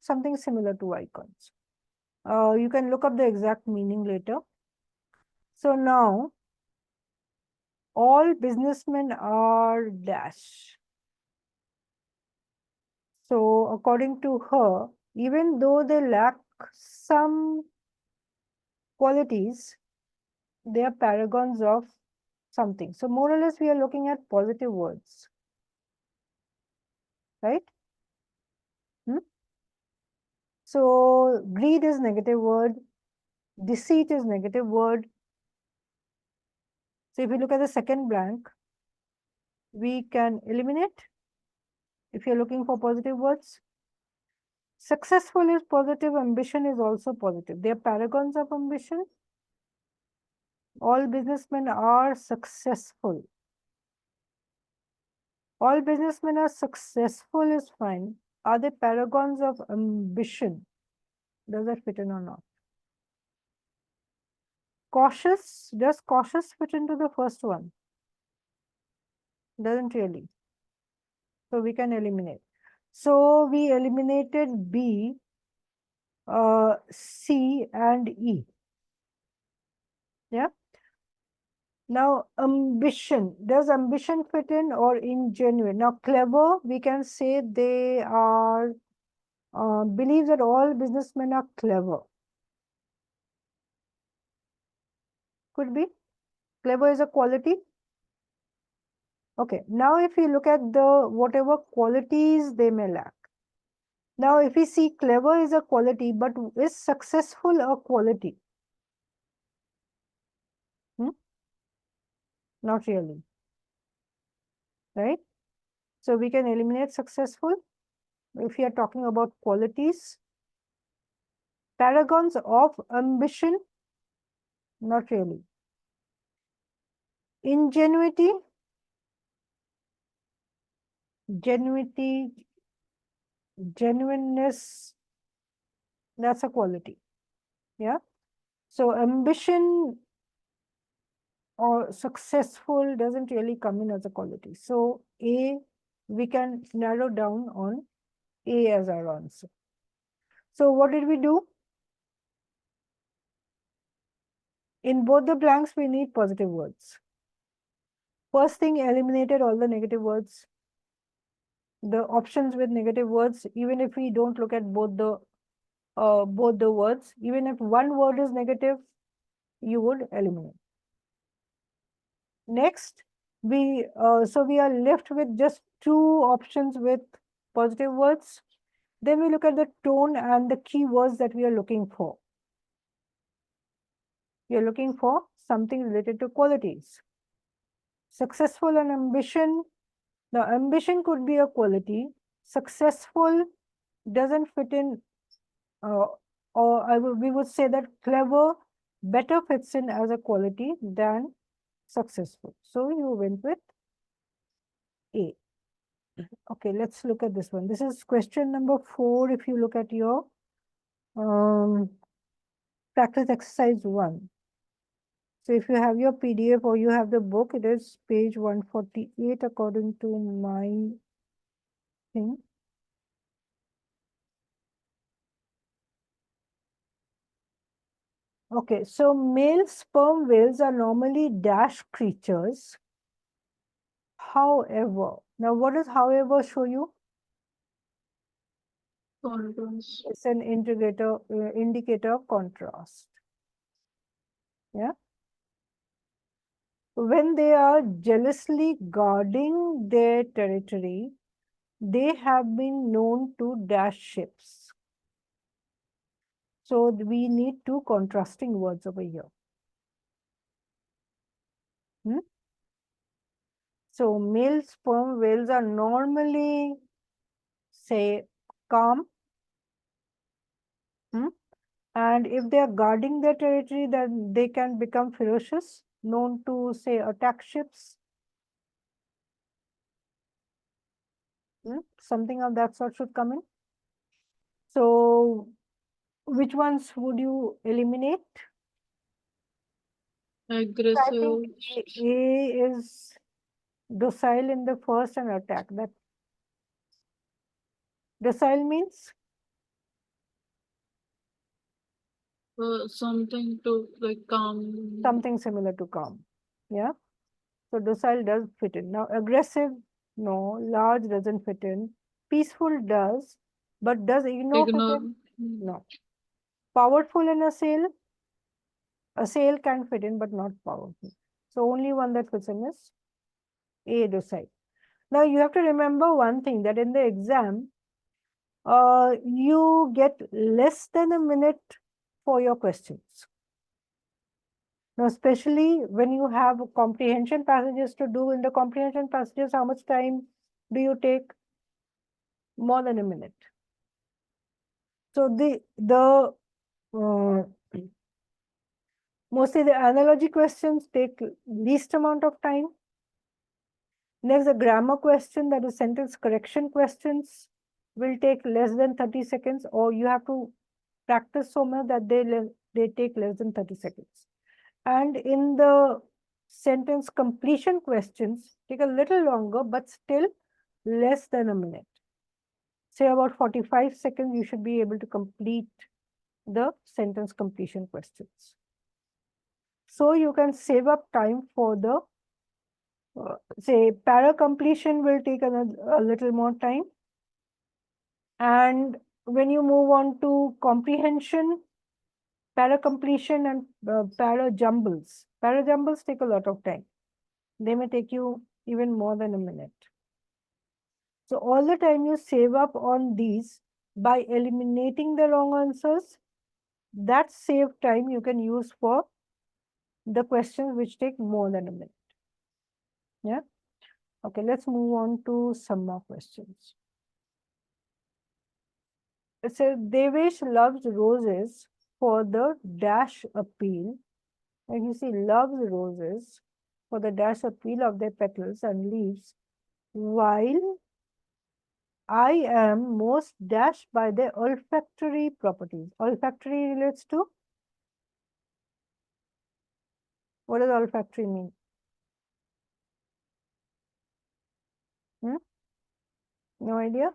Something similar to icons. You can look up the exact meaning later. So now, all businessmen are dash. So according to her, even though they lack some qualities, they are paragons of something. So more or less, we are looking at positive words, right? So greed is negative word, deceit is negative word. So if you look at the second blank, we can eliminate if you're looking for positive words. Successful is positive, ambition is also positive. They are paragons of ambition. All businessmen are successful. All businessmen are successful is fine. Are they paragons of ambition? Does that fit in or not? Cautious, does cautious fit into the first one? Doesn't really. So we can eliminate. So we eliminated B. C and E. Yeah. Now, ambition. Does ambition fit in or ingenuine? Now, clever, we can say they are, believe that all businessmen are clever. Could be. Clever is a quality. Okay. Now, if you look at the whatever qualities they may lack. Now, if we see clever is a quality, but is successful a quality? Not really. Right? So we can eliminate successful. If we are talking about qualities, paragons of ambition, not really. Ingenuity, genuineness, that's a quality. Yeah. So ambition or successful doesn't really come in as a quality. So A, we can narrow down on A as our answer. So what did we do? In both the blanks, we need positive words. First thing, eliminated all the negative words. The options with negative words, even if we don't look at both the words, even if one word is negative, you would eliminate. Next, so we are left with just two options with positive words. Then we look at the tone and the keywords that we are looking for. We are looking for something related to qualities. Successful and ambition. Now, ambition could be a quality. Successful doesn't fit in, or we would say that clever better fits in as a quality than successful. So you went with A. Okay, let's look at this one. This is question number 4. If you look at your practice exercise 1. So if you have your PDF or you have the book, it is page 148 according to my thing. Okay, so male sperm whales are normally dash creatures. However, now what does however show you? Contrast. It's an indicator of contrast. Yeah. When they are jealously guarding their territory, they have been known to dash ships. So we need two contrasting words over here. So male sperm whales are normally, say, calm. And if they are guarding their territory, then they can become ferocious, known to, say, attack ships. Something of that sort should come in. So which ones would you eliminate? I Aggressive. think A is docile in the first and attack. That docile means Something to like calm. something similar to calm. Yeah. So docile does fit in. Now aggressive, no. Large doesn't fit in. Peaceful does, but does ignore fit Ignore. in? No. Powerful and assail can fit in, but not powerful. So only one that fits in is A, docile. Now you have to remember one thing, that in the exam, you get less than a minute for your questions. Now, especially when you have comprehension passages to do, in the comprehension passages, how much time do you take? More than a minute. So mostly the analogy questions take least amount of time. Next, the grammar question, that is sentence correction questions, will take less than 30 seconds, or you have to practice so much that they take less than 30 seconds. And in the sentence completion questions, take a little longer, but still less than a minute. Say about 45 seconds, you should be able to complete the sentence completion questions. So you can save up time for the, say, para completion will take a little more time. And when you move on to comprehension, para completion and para jumbles take a lot of time. They may take you even more than a minute. So all the time you save up on these by eliminating the wrong answers, that saved time you can use for the questions which take more than a minute. Yeah. Okay, let's move on to some more questions. It says Devesh loves roses for the dash appeal. And you see, loves roses for the dash appeal of their petals and leaves, while I am most dashed by their olfactory properties. Olfactory relates to, what does olfactory mean? No idea?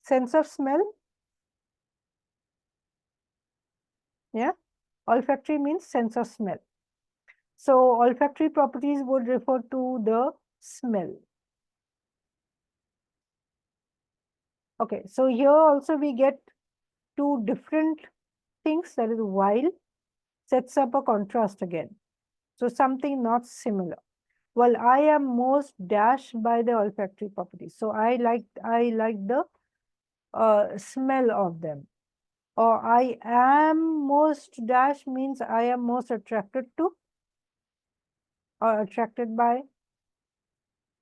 Sense of smell? Yeah. Olfactory means sense of smell. So olfactory properties would refer to the smell. Okay, so here also we get two different things, that is while sets up a contrast again. So something not similar. Well, I am most dashed by the olfactory properties. So I like the smell of them. Or I am most dashed means I am most attracted to or attracted by.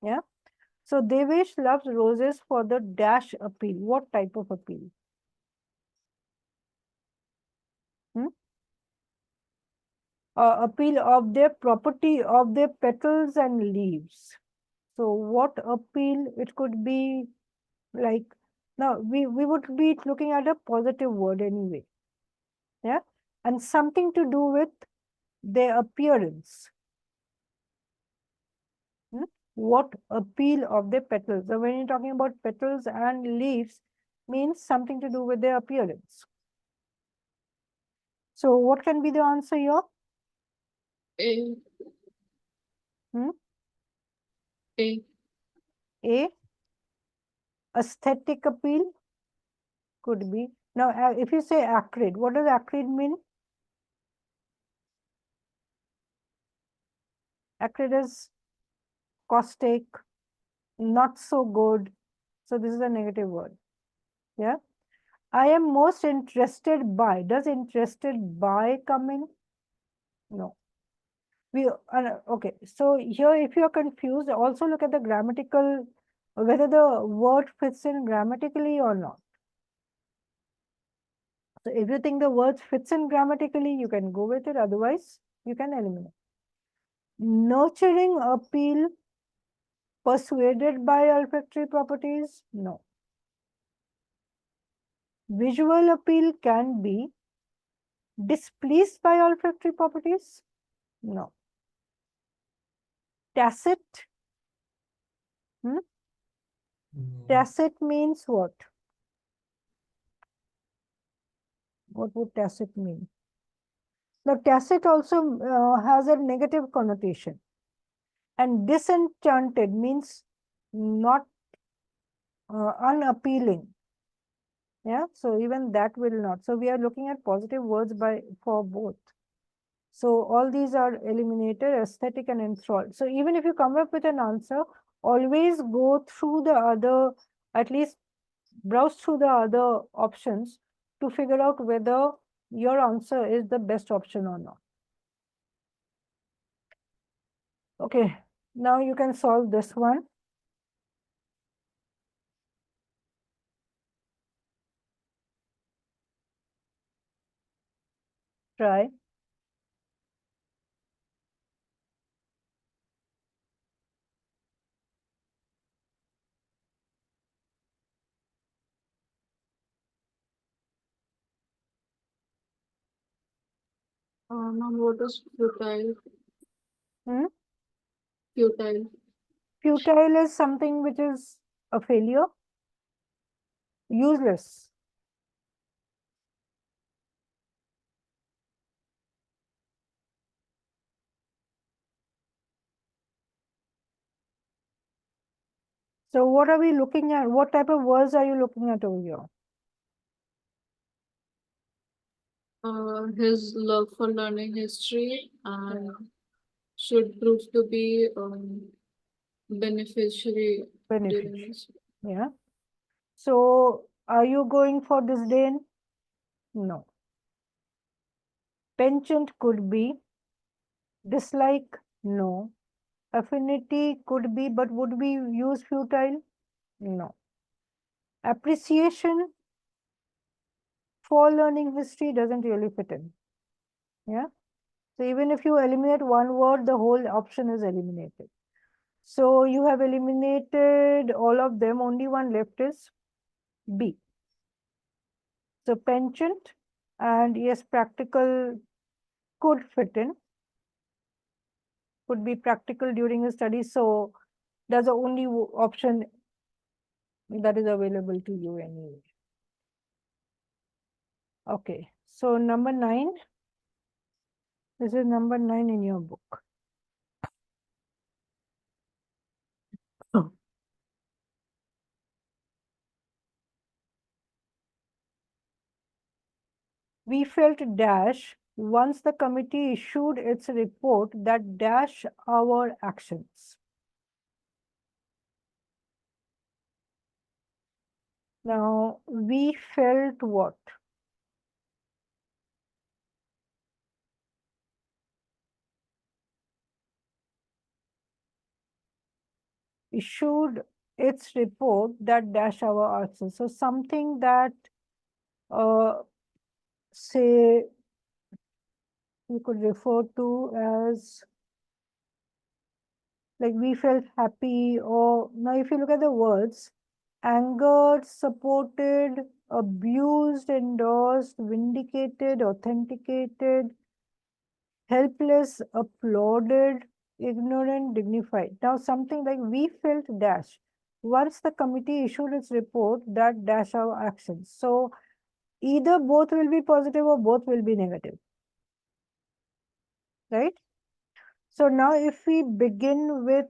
Yeah. So Devesh loves roses for the dash appeal. What type of appeal? Appeal of their property of their petals and leaves. So what appeal? It could be like, now we would be looking at a positive word anyway. Yeah. And something to do with their appearance. What appeal of the petals? So when you're talking about petals and leaves, means something to do with their appearance. So what can be the answer here? A. Hmm? A. A. Aesthetic appeal could be. Now, if you say acrid, what does acrid mean? Acrid is caustic, not so good. So this is a negative word. Yeah. I am most interested by. Does interested by come in? No. Okay. So here, if you are confused, also look at the grammatical, whether the word fits in grammatically or not. So if you think the word fits in grammatically, you can go with it. Otherwise, you can eliminate. Nurturing appeal persuaded by olfactory properties? No. Visual appeal can be displeased by olfactory properties? No. Tacit? No. Tacit means what? What would tacit mean? Now, tacit also has a negative connotation. And disenchanted means not unappealing. Yeah, so even that will not. So we are looking at positive words for both. So all these are eliminated, aesthetic and enthralled. So even if you come up with an answer, always go through the other, at least browse through the other options to figure out whether your answer is the best option or not. Okay, now you can solve this one. Try. Now what is futile? Hmm? Futile. Futile is something which is a failure. Useless. So what are we looking at? What type of words are you looking at over here? His love for learning history and should prove to be beneficiary during Beneficial. this. Yeah. So are you going for disdain? No. Penchant could be. Dislike? No. Affinity could be, but would we use futile? No. Appreciation for learning history doesn't really fit in. Yeah. So even if you eliminate one word, the whole option is eliminated. So you have eliminated all of them. Only one left is B. So penchant and yes, practical could fit in. Could be practical during a study. So that's the only option that is available to you anyway. Okay. So number 9. This is number 9 in your book. We felt dash once the committee issued its report that dash our actions. Now, we felt what? Issued its report that dash our actions. So something that, say, you could refer to as like we felt happy, or now if you look at the words, angered, supported, abused, endorsed, vindicated, authenticated, helpless, applauded, ignorant, dignified. Now something like we felt dash. Once the committee issued its report that dash our actions. So either both will be positive or both will be negative. Right? So now if we begin with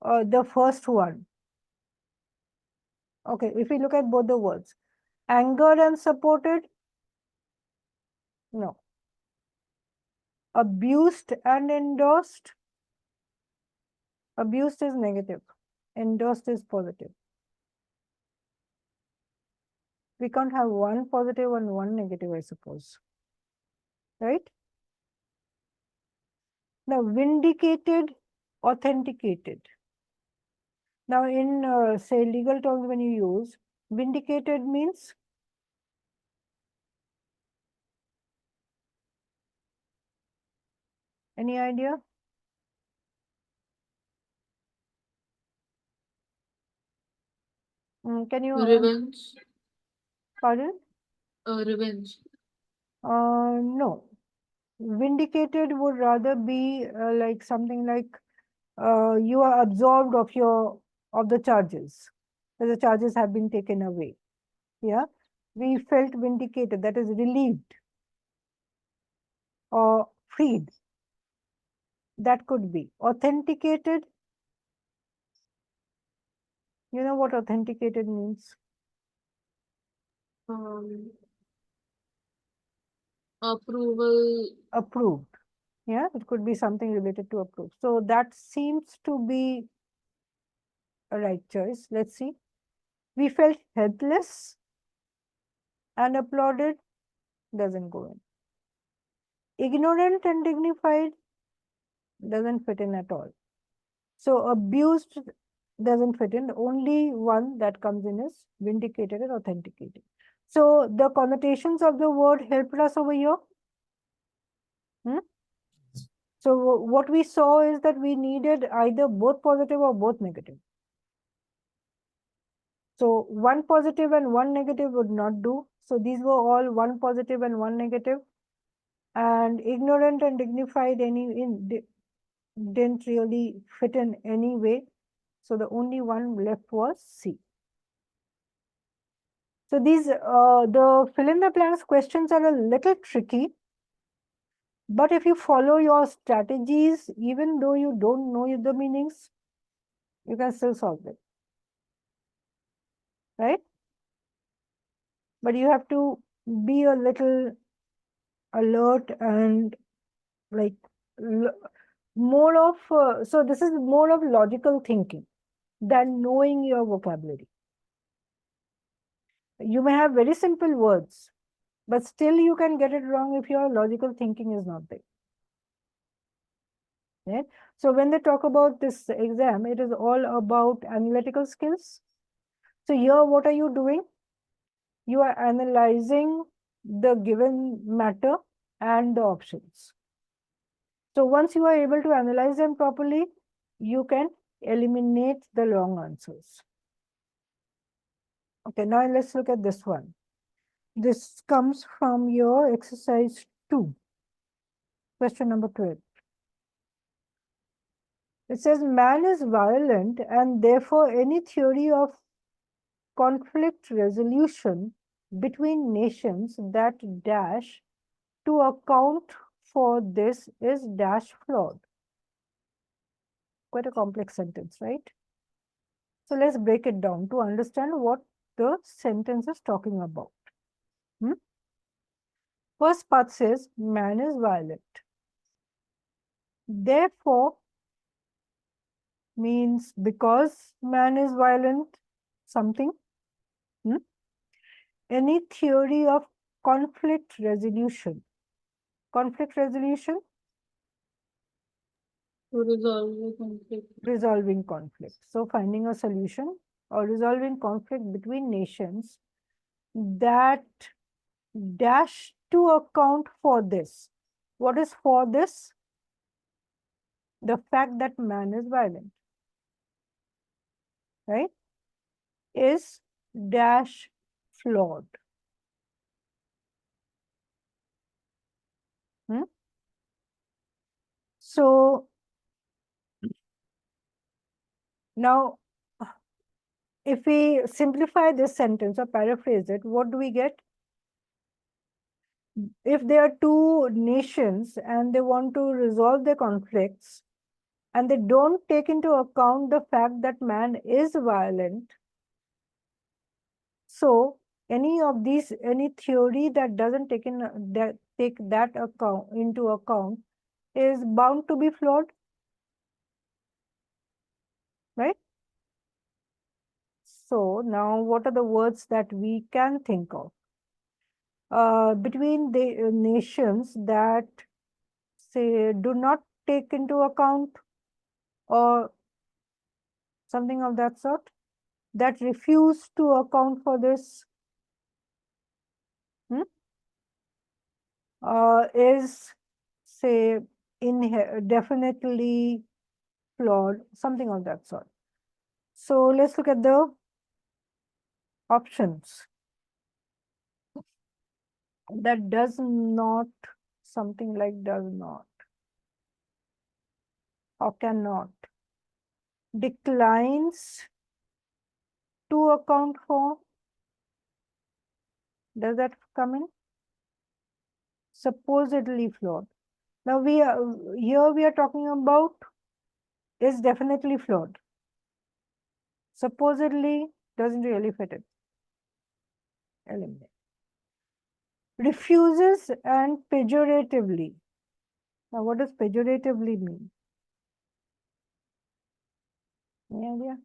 the first one. Okay, if we look at both the words, angered and supported, no. Abused and endorsed, abused is negative, endorsed is positive. We can't have one positive and one negative, I suppose. Right? Now, vindicated, authenticated. Now, in say legal terms, when you use vindicated means any idea? Can you Revenge. pardon? Revenge. No. Vindicated would rather be like something like you are absolved of the charges. The charges have been taken away. Yeah. We felt vindicated, that is relieved or freed. That could be. Authenticated. You know what authenticated means? Approval. Approved. Yeah, it could be something related to approved. So that seems to be a right choice. Let's see. We felt helpless and applauded. Doesn't go in. Ignorant and dignified doesn't fit in at all. So abused doesn't fit in. The only one that comes in is vindicated and authenticated. So the connotations of the word helped us over here. So what we saw is that we needed either both positive or both negative. So one positive and one negative would not do. So these were all one positive and one negative. And ignorant and dignified didn't really fit in any way. So the only one left was C. So these, the fill in the blanks questions are a little tricky. But if you follow your strategies, even though you don't know the meanings, You can still solve it, right? But you have to be a little alert and like more of, so this is more of logical thinking than knowing your vocabulary. You may have very simple words, but still you can get it wrong if your logical thinking is not there. Right? So when they talk about this exam, it is all about analytical skills. So here, what are you doing? You are analyzing the given matter and the options. So once you are able to analyze them properly, you can eliminate the wrong answers. Okay, now let's look at this one. This comes from your exercise 2, question number 12. It says, man is violent and therefore any theory of conflict resolution between nations that dash to account for this is dash flawed. Quite a complex sentence, right? So let's break it down to understand what the sentence is talking about. First part says, man is violent. Therefore, means because man is violent, something. Any theory of conflict resolution. Conflict resolution? To resolve the conflict. Resolving conflict. So finding a solution or resolving conflict between nations that dash to account for this. What is for this? The fact that man is violent, right? Is dash flawed. So now, if we simplify this sentence or paraphrase it, what do we get? If there are two nations and they want to resolve their conflicts and they don't take into account the fact that man is violent, so any of these, any theory that doesn't take that account into account is bound to be flawed, right? So now what are the words that we can think of? Between the nations that say do not take into account or something of that sort, that refuse to account for this, is say definitely flawed, something of that sort. So let's look at the options. That does not, something like does not or cannot, declines to account for. Does that come in? Supposedly flawed. Now we are here we are talking about is definitely flawed. Supposedly doesn't really fit it. Eliminate. Refuses and pejoratively. Now what does pejoratively mean? Any idea?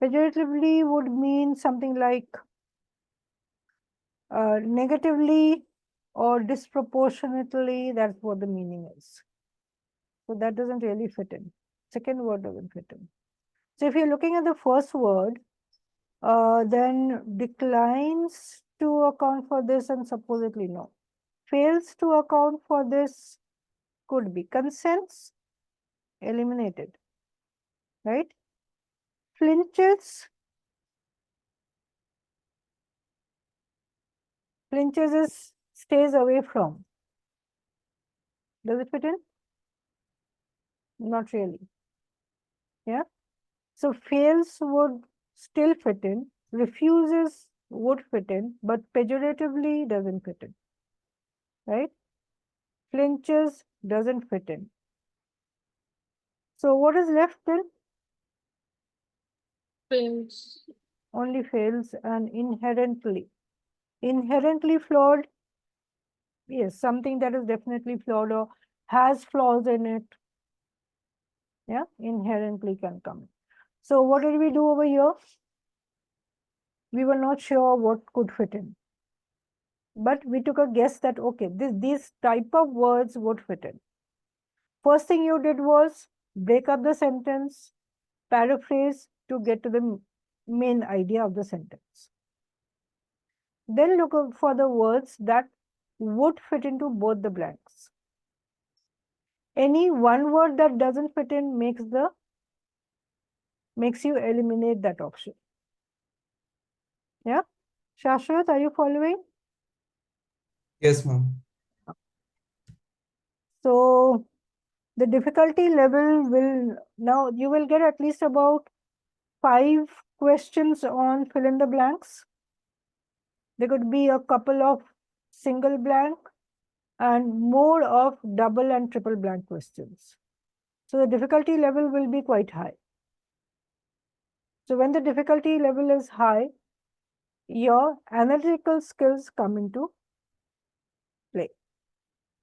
Pejoratively would mean something like negatively or disproportionately. That's what the meaning is. So that doesn't really fit in. Second word doesn't fit in. So if you're looking at the first word, then declines to account for this and supposedly no. Fails to account for this could be consents, eliminated, right? Flinches, flinches is stays away from. Does it fit in? Not really. Yeah. So fails would still fit in, refuses would fit in, but pejoratively doesn't fit in, right? Flinches doesn't fit in. So what is left then? Fails. Only fails and inherently. Inherently flawed, yes, something that is definitely flawed or has flaws in it. Yeah, inherently can come. So what did we do over here? We were not sure what could fit in. But we took a guess that, okay, these type of words would fit in. First thing you did was break up the sentence, paraphrase to get to the main idea of the sentence. Then look for the words that would fit into both the blanks. Any one word that doesn't fit in makes you eliminate that option. Yeah? Shashwat, are you following? Yes, ma'am. So the difficulty level will, now you will get at least about 5 questions on fill in the blanks. There could be a couple of single blank and more of double and triple blank questions. So the difficulty level will be quite high. So when the difficulty level is high, your analytical skills come into play.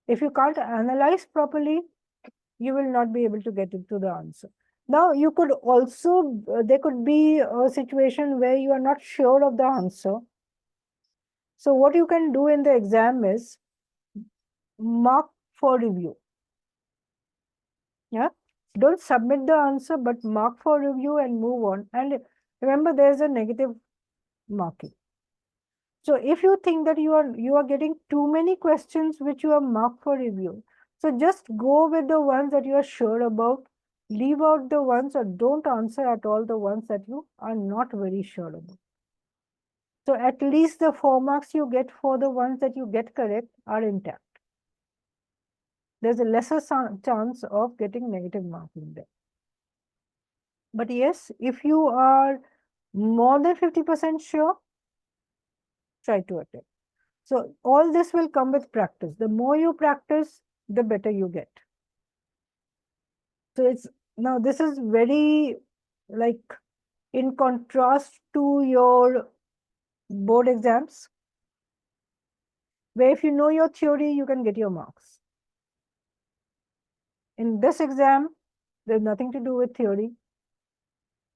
If you can't analyze properly, you will not be able to get into the answer. Now, you could also, there could be a situation where you are not sure of the answer. So what you can do in the exam is mark for review. Yeah, don't submit the answer, but mark for review and move on. And remember, there's a negative marking. So if you think that you are getting too many questions which you have marked for review, so just go with the ones that you are sure about, leave out the ones or don't answer at all the ones that you are not very sure about. So at least the 4 marks you get for the ones that you get correct are intact. There's a lesser chance of getting negative marking there. But yes, if you are more than 50% sure, try to attempt. So all this will come with practice. The more you practice, the better you get. So it's, now this is very like in contrast to your board exams, where if you know your theory, you can get your marks. In this exam, there's nothing to do with theory,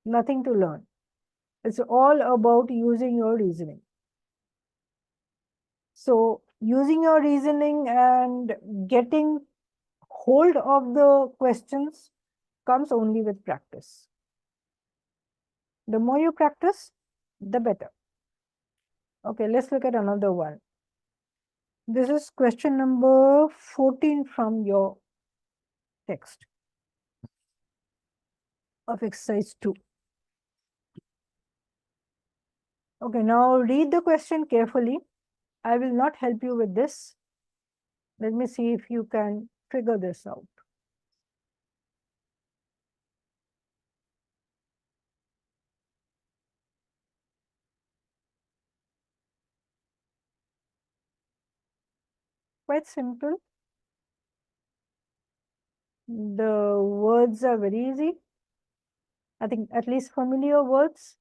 nothing to learn. It's all about using your reasoning. So using your reasoning and getting hold of the questions comes only with practice. The more you practice, the better. Okay, let's look at another one. This is question number 14 from your text of exercise 2. Okay, now read the question carefully. I will not help you with this. Let me see if you can figure this out. Quite simple. The words are very easy. I think at least familiar words.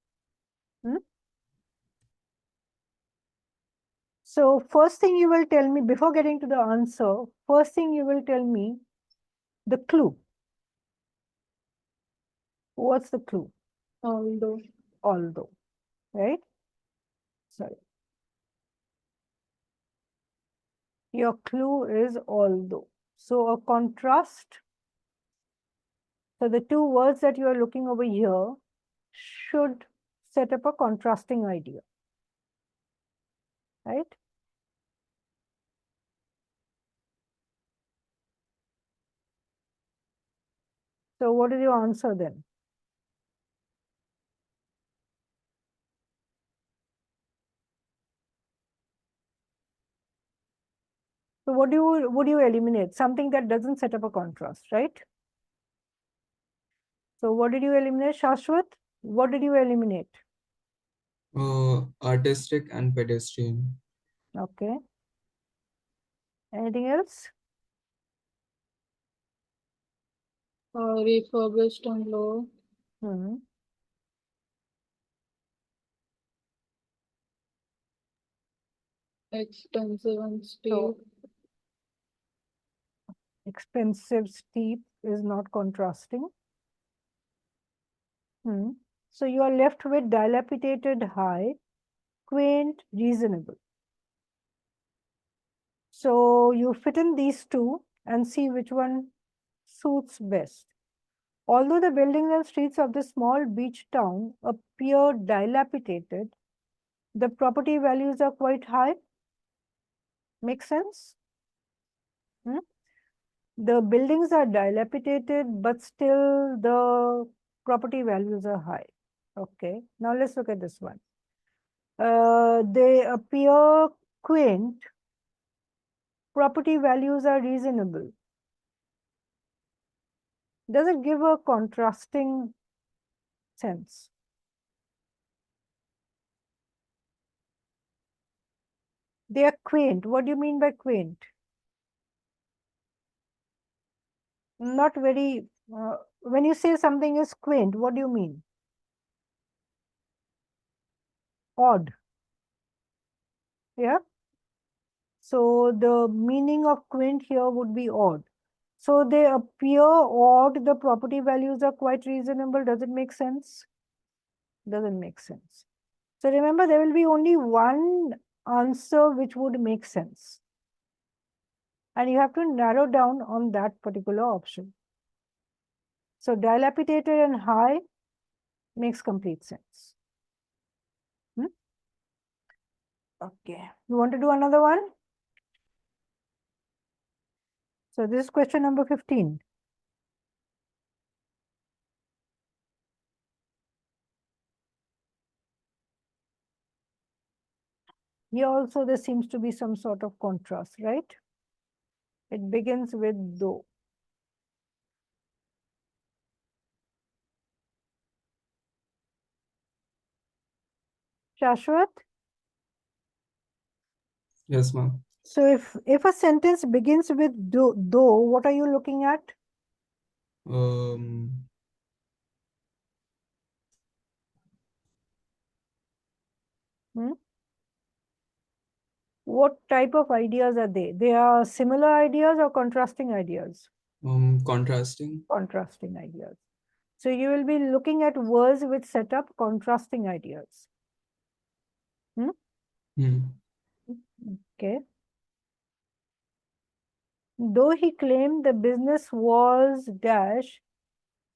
So first thing you will tell me, before getting to the answer, first thing you will tell me the clue. What's the clue? Although. Although, right? Sorry. Your clue is although. So a contrast. So the two words that you are looking over here should set up a contrasting idea, right? So what is your answer then? So what would you eliminate? Something that doesn't set up a contrast, right? So what did you eliminate, Shashwat? What did you eliminate? Artistic and pedestrian. Okay. Anything else? Refurbished and low. Hmm. Expensive and steep. So expensive, steep is not contrasting. Hmm. So you are left with dilapidated, high, quaint, reasonable. So you fit in these two and see which one suits best. Although the buildings and streets of this small beach town appear dilapidated, the property values are quite high. Make sense? Hmm? The buildings are dilapidated, but still the property values are high. Okay, now let's look at this one. They appear quaint, property values are reasonable. Does it give a contrasting sense? They are quaint. What do you mean by quaint? Not very, when you say something is quaint, what do you mean? Odd. Yeah. So the meaning of quaint here would be odd. So they appear odd, the property values are quite reasonable. Does it make sense? Doesn't make sense. So remember, there will be only one answer which would make sense. And you have to narrow down on that particular option. So dilapidated and high makes complete sense. Okay, you want to do another one? So this is question number 15. Here also there seems to be some sort of contrast, right? It begins with though. Shashwat? Yes, ma'am. So if a sentence begins with though, what are you looking at? Um, Hmm? What type of ideas are they? They are similar ideas or contrasting ideas? Contrasting. Contrasting ideas. So you will be looking at words which set up contrasting ideas. Hmm. Okay. Though he claimed the business was dash.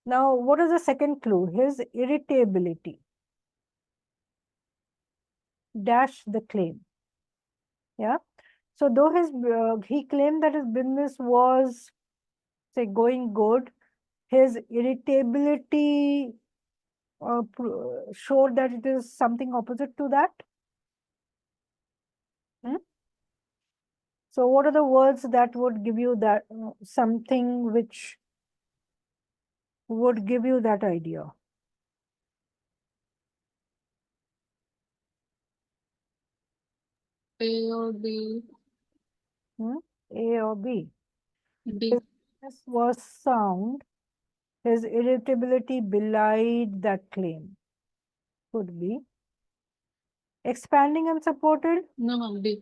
Now, what is the second clue? His irritability. Dash the claim. Yeah. So though he claimed that his business was, say, going good, his irritability showed that it is something opposite to that. Hmm? So what are the words that would give you that something which would give you that idea? A or B. Hmm? A or B? B. His business was sound. His irritability belied that claim. Could be. Expanding and supported, No, B.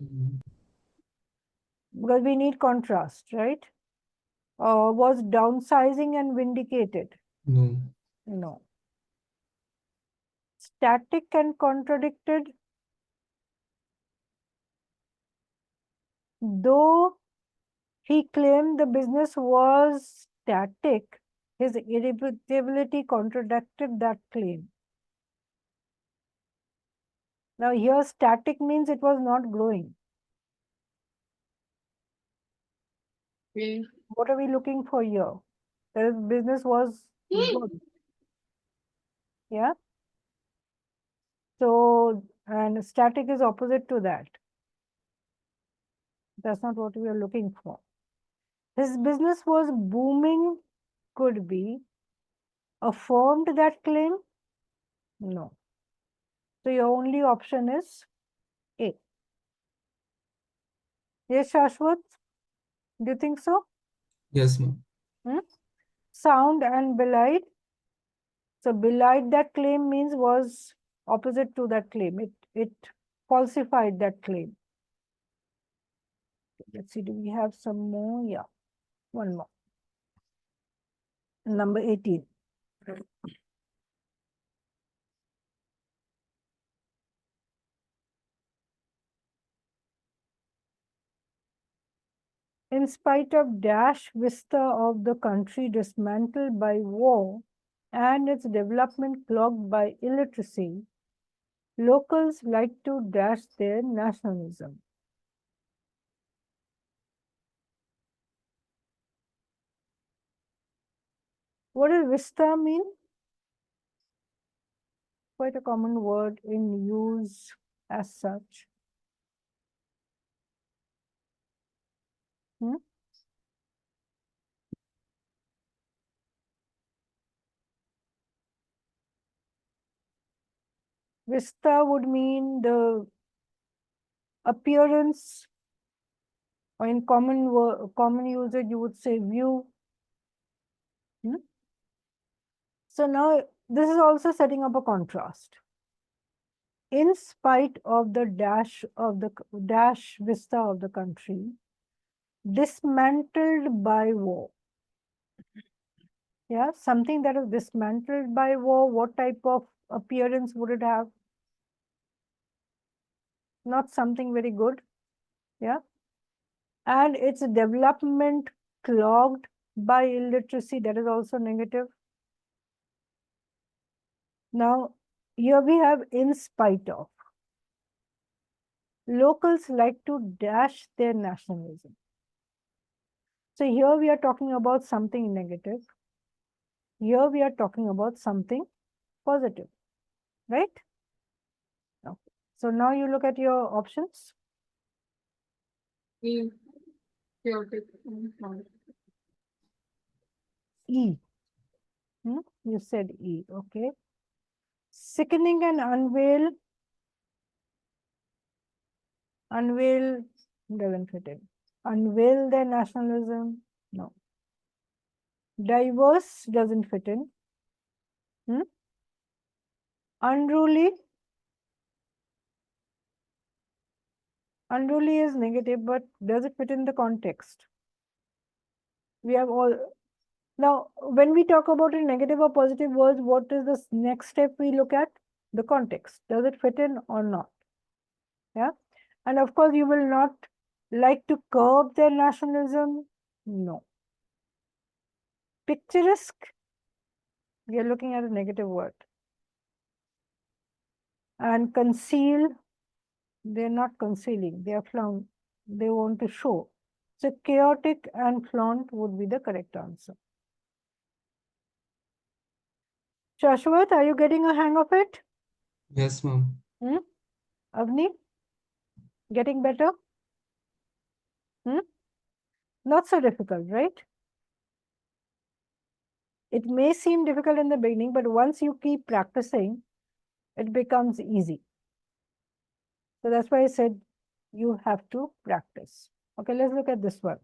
because we need contrast, right? Was downsizing and vindicated? No. No. Static and contradicted, though he claimed the business was static, his irritability contradicted that claim. Now here static means it was not growing. A. What are we looking for here? The business was good. Yeah. So, and static is opposite to that. That's not what we are looking for. His business was booming, could be. Affirmed that claim? No. So your only option is A. Yes, Shashwat? Do you think so? Yes, ma'am. Hmm? sound and belied. So belied that claim means was opposite to that claim. It falsified that claim. Let's see, do we have some more? Yeah, one more. Number 18. In spite of dash vista of the country dismantled by war and its development clogged by illiteracy, locals like to dash their nationalism. What does vista mean? Quite a common word in use as such. Hmm? Vista would mean the appearance, or in common usage, you would say view. Hmm? So now this is also setting up a contrast. In spite of the dash vista of the country, dismantled by war. Yeah, something that is dismantled by war, what type of appearance would it have? Not something very good. Yeah. And its development clogged by illiteracy, that is also negative. Now, here we have in spite of. Locals like to dash their nationalism. So here we are talking about something negative. Here we are talking about something positive, right? Okay. So now you look at your options. E. Chaotic and flawed. E. You said E, okay. Sickening and unveil. Unveil doesn't fit in. Unveil their nationalism, no. Diverse doesn't fit in. Unruly. Unruly is negative, but does it fit in the context? We have all. Now, when we talk about in negative or positive words, what is the next step we look at? The context. Does it fit in or not? Yeah. And of course, you will not like to curb their nationalism. No. Picturesque. We are looking at a negative word. And conceal. They're not concealing. They are flaunt. They want to show. So chaotic and flaunt would be the correct answer. Shashwat, are you getting a hang of it? Yes, ma'am. Avni? Getting better? Not so difficult, right? It may seem difficult in the beginning, but once you keep practicing, it becomes easy. So that's why I said you have to practice. Okay, let's look at this one.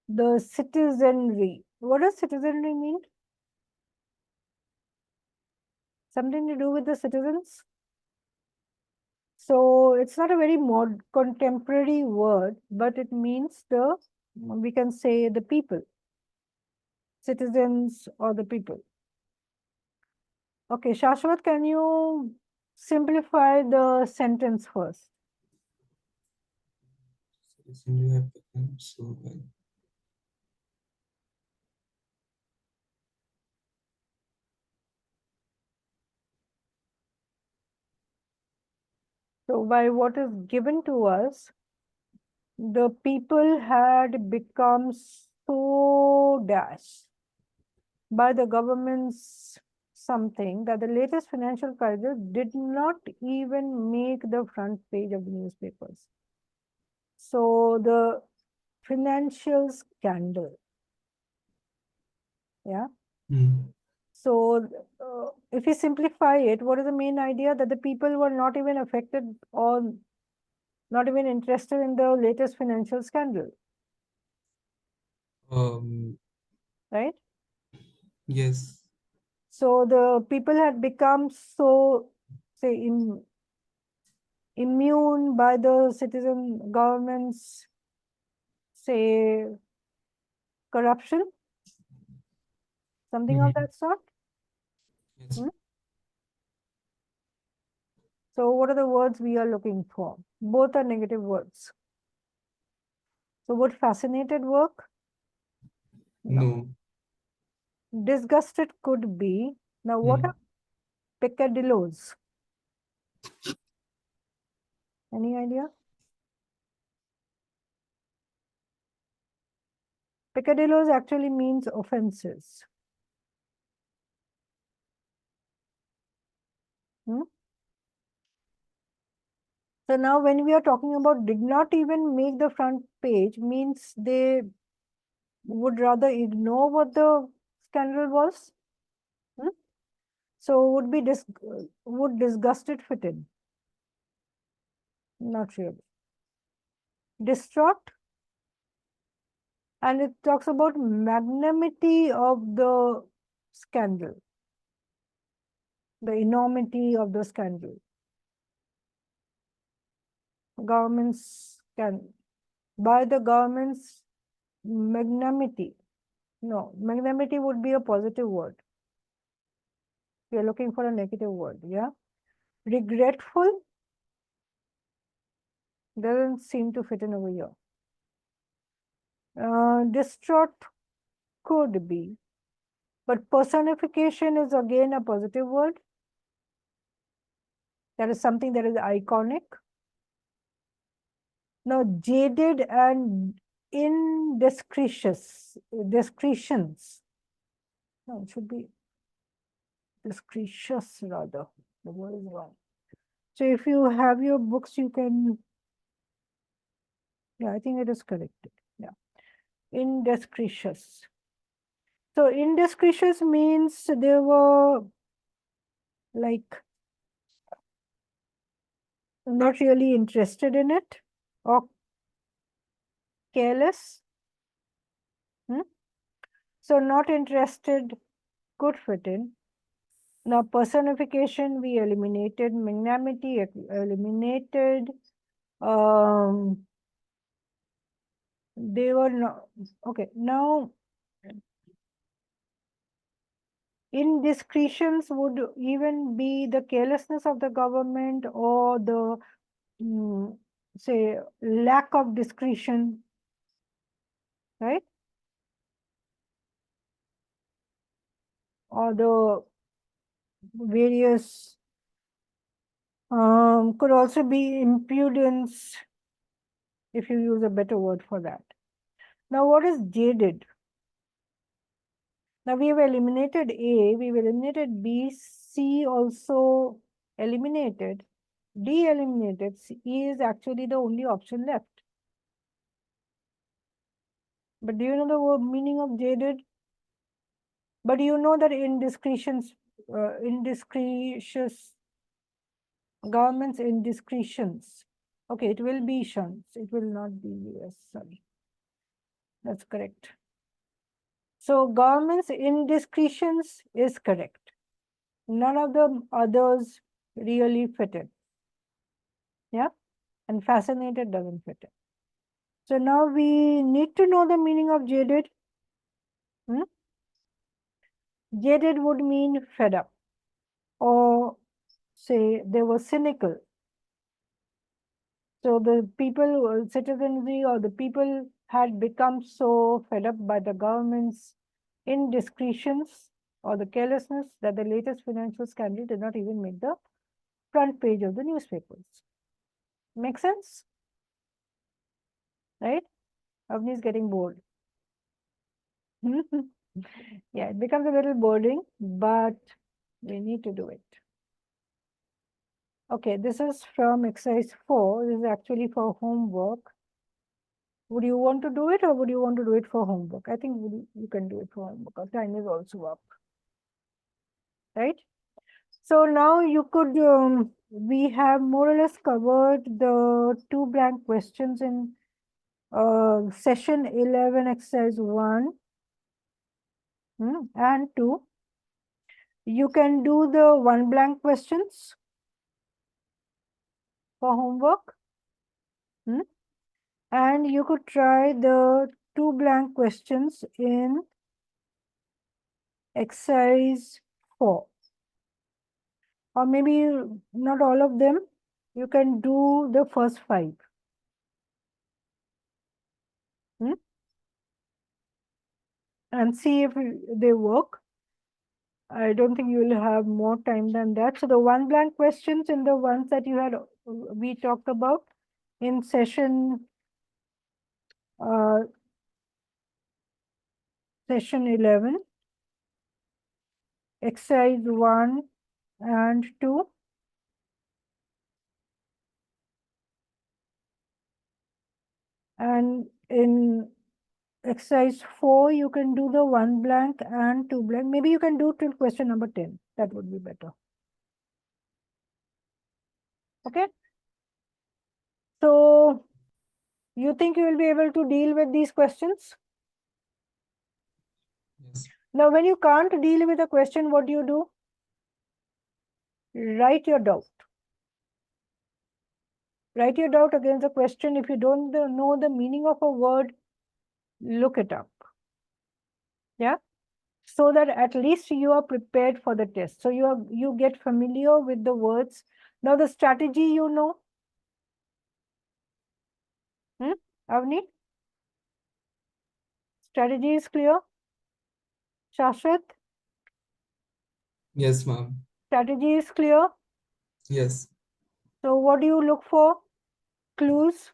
The citizenry. What does citizenry mean? Something to do with the citizens? So it's not a very contemporary word, but it means we can say the people, citizens or the people. Okay, Shashwat, can you simplify the sentence first? Citizenry have become so well. So by what is given to us, the people had become so dash by the government's something that the latest financial crisis did not even make the front page of the newspapers. So the financial scandal, yeah. So if we simplify it, what is the main idea? That the people were not even affected, or Not even interested in the latest financial scandal, right? Yes. So the people had become so, say, immune by the citizen government's, say, corruption, something of Mhm. that sort. Yes. Hmm? So what are the words we are looking for? Both are negative words. So would fascinated work? No. No. Disgusted could be. Now what Hmm. are peccadillos? Any idea? Peccadillos actually means offenses. Hmm? So now when we are talking about did not even make the front page, means they would rather ignore what the scandal was. Hmm? So would disgusted fit in? Not really. Distraught, and it talks about magnanimity of the scandal, the enormity of the scandal. Governments can, by the government's magnanimity. No, magnanimity would be a positive word. We are looking for a negative word, yeah? Regretful doesn't seem to fit in over here. Distraught could be, but personification is again a positive word. That is something that is iconic. Now, jaded and discretions. No, it should be discretious rather. The word is wrong. So if you have your books, you can, yeah, I think it is correct. Yeah, indiscretious. So indiscretious means they were like not really interested in it or careless. Hmm? So not interested could fit in. Now personification we eliminated, magnanimity eliminated. They were not okay. Now indiscretions would even be the carelessness of the government or the say lack of discretion, right? Or the various could also be impudence if you use a better word for that. Now what is jaded? Now we have eliminated A, we've eliminated B, C also eliminated, D eliminated, E is actually the only option left. But do you know the meaning of jaded? But you know that indiscretions, indiscretions, government's indiscretions. Okay, it will be shuns. It will not be yes, sorry. That's correct. So government's indiscretions is correct. None of the others really fit in. Yeah, and fascinated doesn't fit in. So now we need to know the meaning of jaded. Hmm? Jaded would mean fed up, or say they were cynical. So the people, citizenry or the people had become so fed up by the government's indiscretions or the carelessness that the latest financial scandal did not even make the front page of the newspapers. Make sense? Right? Avni is getting bored. Yeah, it becomes a little boring, but we need to do it. Okay, this is from exercise 4. This is actually for homework. Would you want to do it or would you want to do it for homework? I think you can do it for homework. Our time is also up. Right? So now you could, we have more or less covered the 2 blank questions in session 11 exercise 1 and 2. You can do the 1 blank questions for homework. And you could try the 2 blank questions in exercise 4. Or maybe not all of them. You can do the first 5. And see if they work. I don't think you will have more time than that. So the 1 blank questions in the ones that you had, we talked about in session 11, exercise 1 and 2. And in exercise 4, you can do the 1 blank and 2 blank. Maybe you can do till question number 10. That would be better. Okay. So you think you will be able to deal with these questions? Yes. Now, when you can't deal with a question, what do? Write your doubt. Write your doubt against the question. If you don't know the meaning of a word, look it up. Yeah. So that at least you are prepared for the test. So you get familiar with the words. Now the strategy you know. Avni? Strategy is clear? Shashwat? Yes, ma'am. Strategy is clear? Yes. So what do you look for? Clues,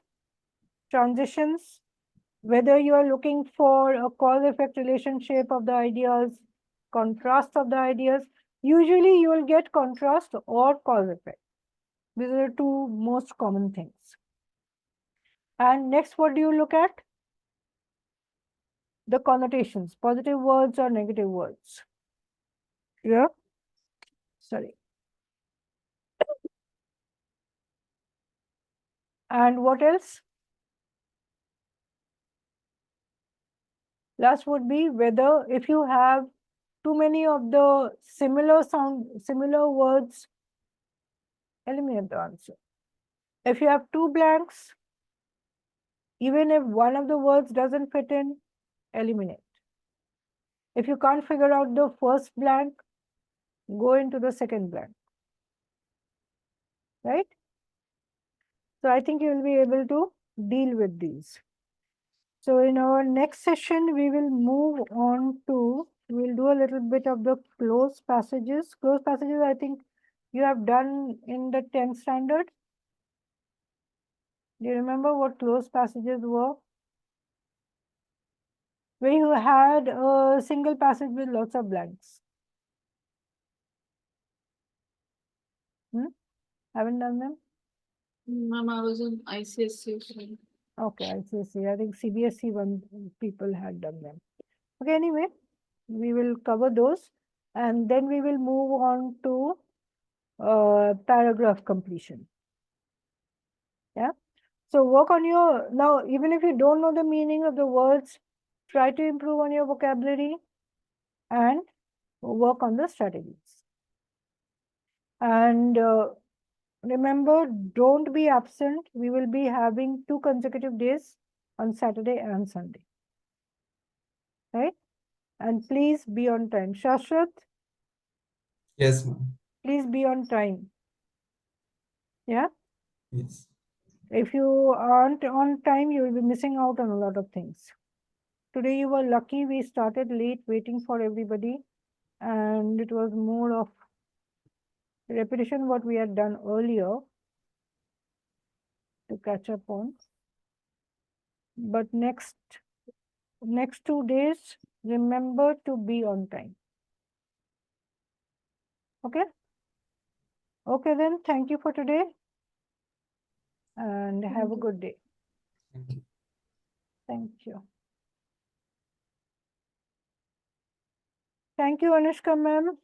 transitions, whether you are looking for a cause-effect relationship of the ideas, contrast of the ideas. Usually you will get contrast or cause-effect. These are the 2 most common things. And next, what do you look at? The connotations, positive words or negative words. Yeah. Sorry. And what else? Last would be whether if you have too many of the similar words, eliminate the answer. If you have 2 blanks, even if one of the words doesn't fit in, eliminate. If you can't figure out the first blank, go into the second blank. Right? So I think you will be able to deal with these. So in our next session, we will move on to, we'll do a little bit of the closed passages. Closed passages, I think you have done in the 10th standard. Do you remember what closed passages were? Where you had a single passage with lots of blanks. Haven't done them? Ma'am, I was in ICSC. Okay, ICSC. I think CBSE one people had done them. Okay, anyway, we will cover those and then we will move on to paragraph completion. Yeah. So work on your, now even if you don't know the meaning of the words, try to improve on your vocabulary and work on the strategies. And remember, don't be absent. We will be having 2 consecutive days on Saturday and Sunday. Right? And please be on time. Shashwat, Yes, ma'am. please be on time. Yeah? Yes. If you aren't on time, you will be missing out on a lot of things. Today you were lucky we started late waiting for everybody and it was more of repetition what we had done earlier to catch up on. But next 2 days, remember to be on time. Okay? Okay then, thank you for today and have a good day. Thank you. Thank you. Thank you, Anushka ma'am.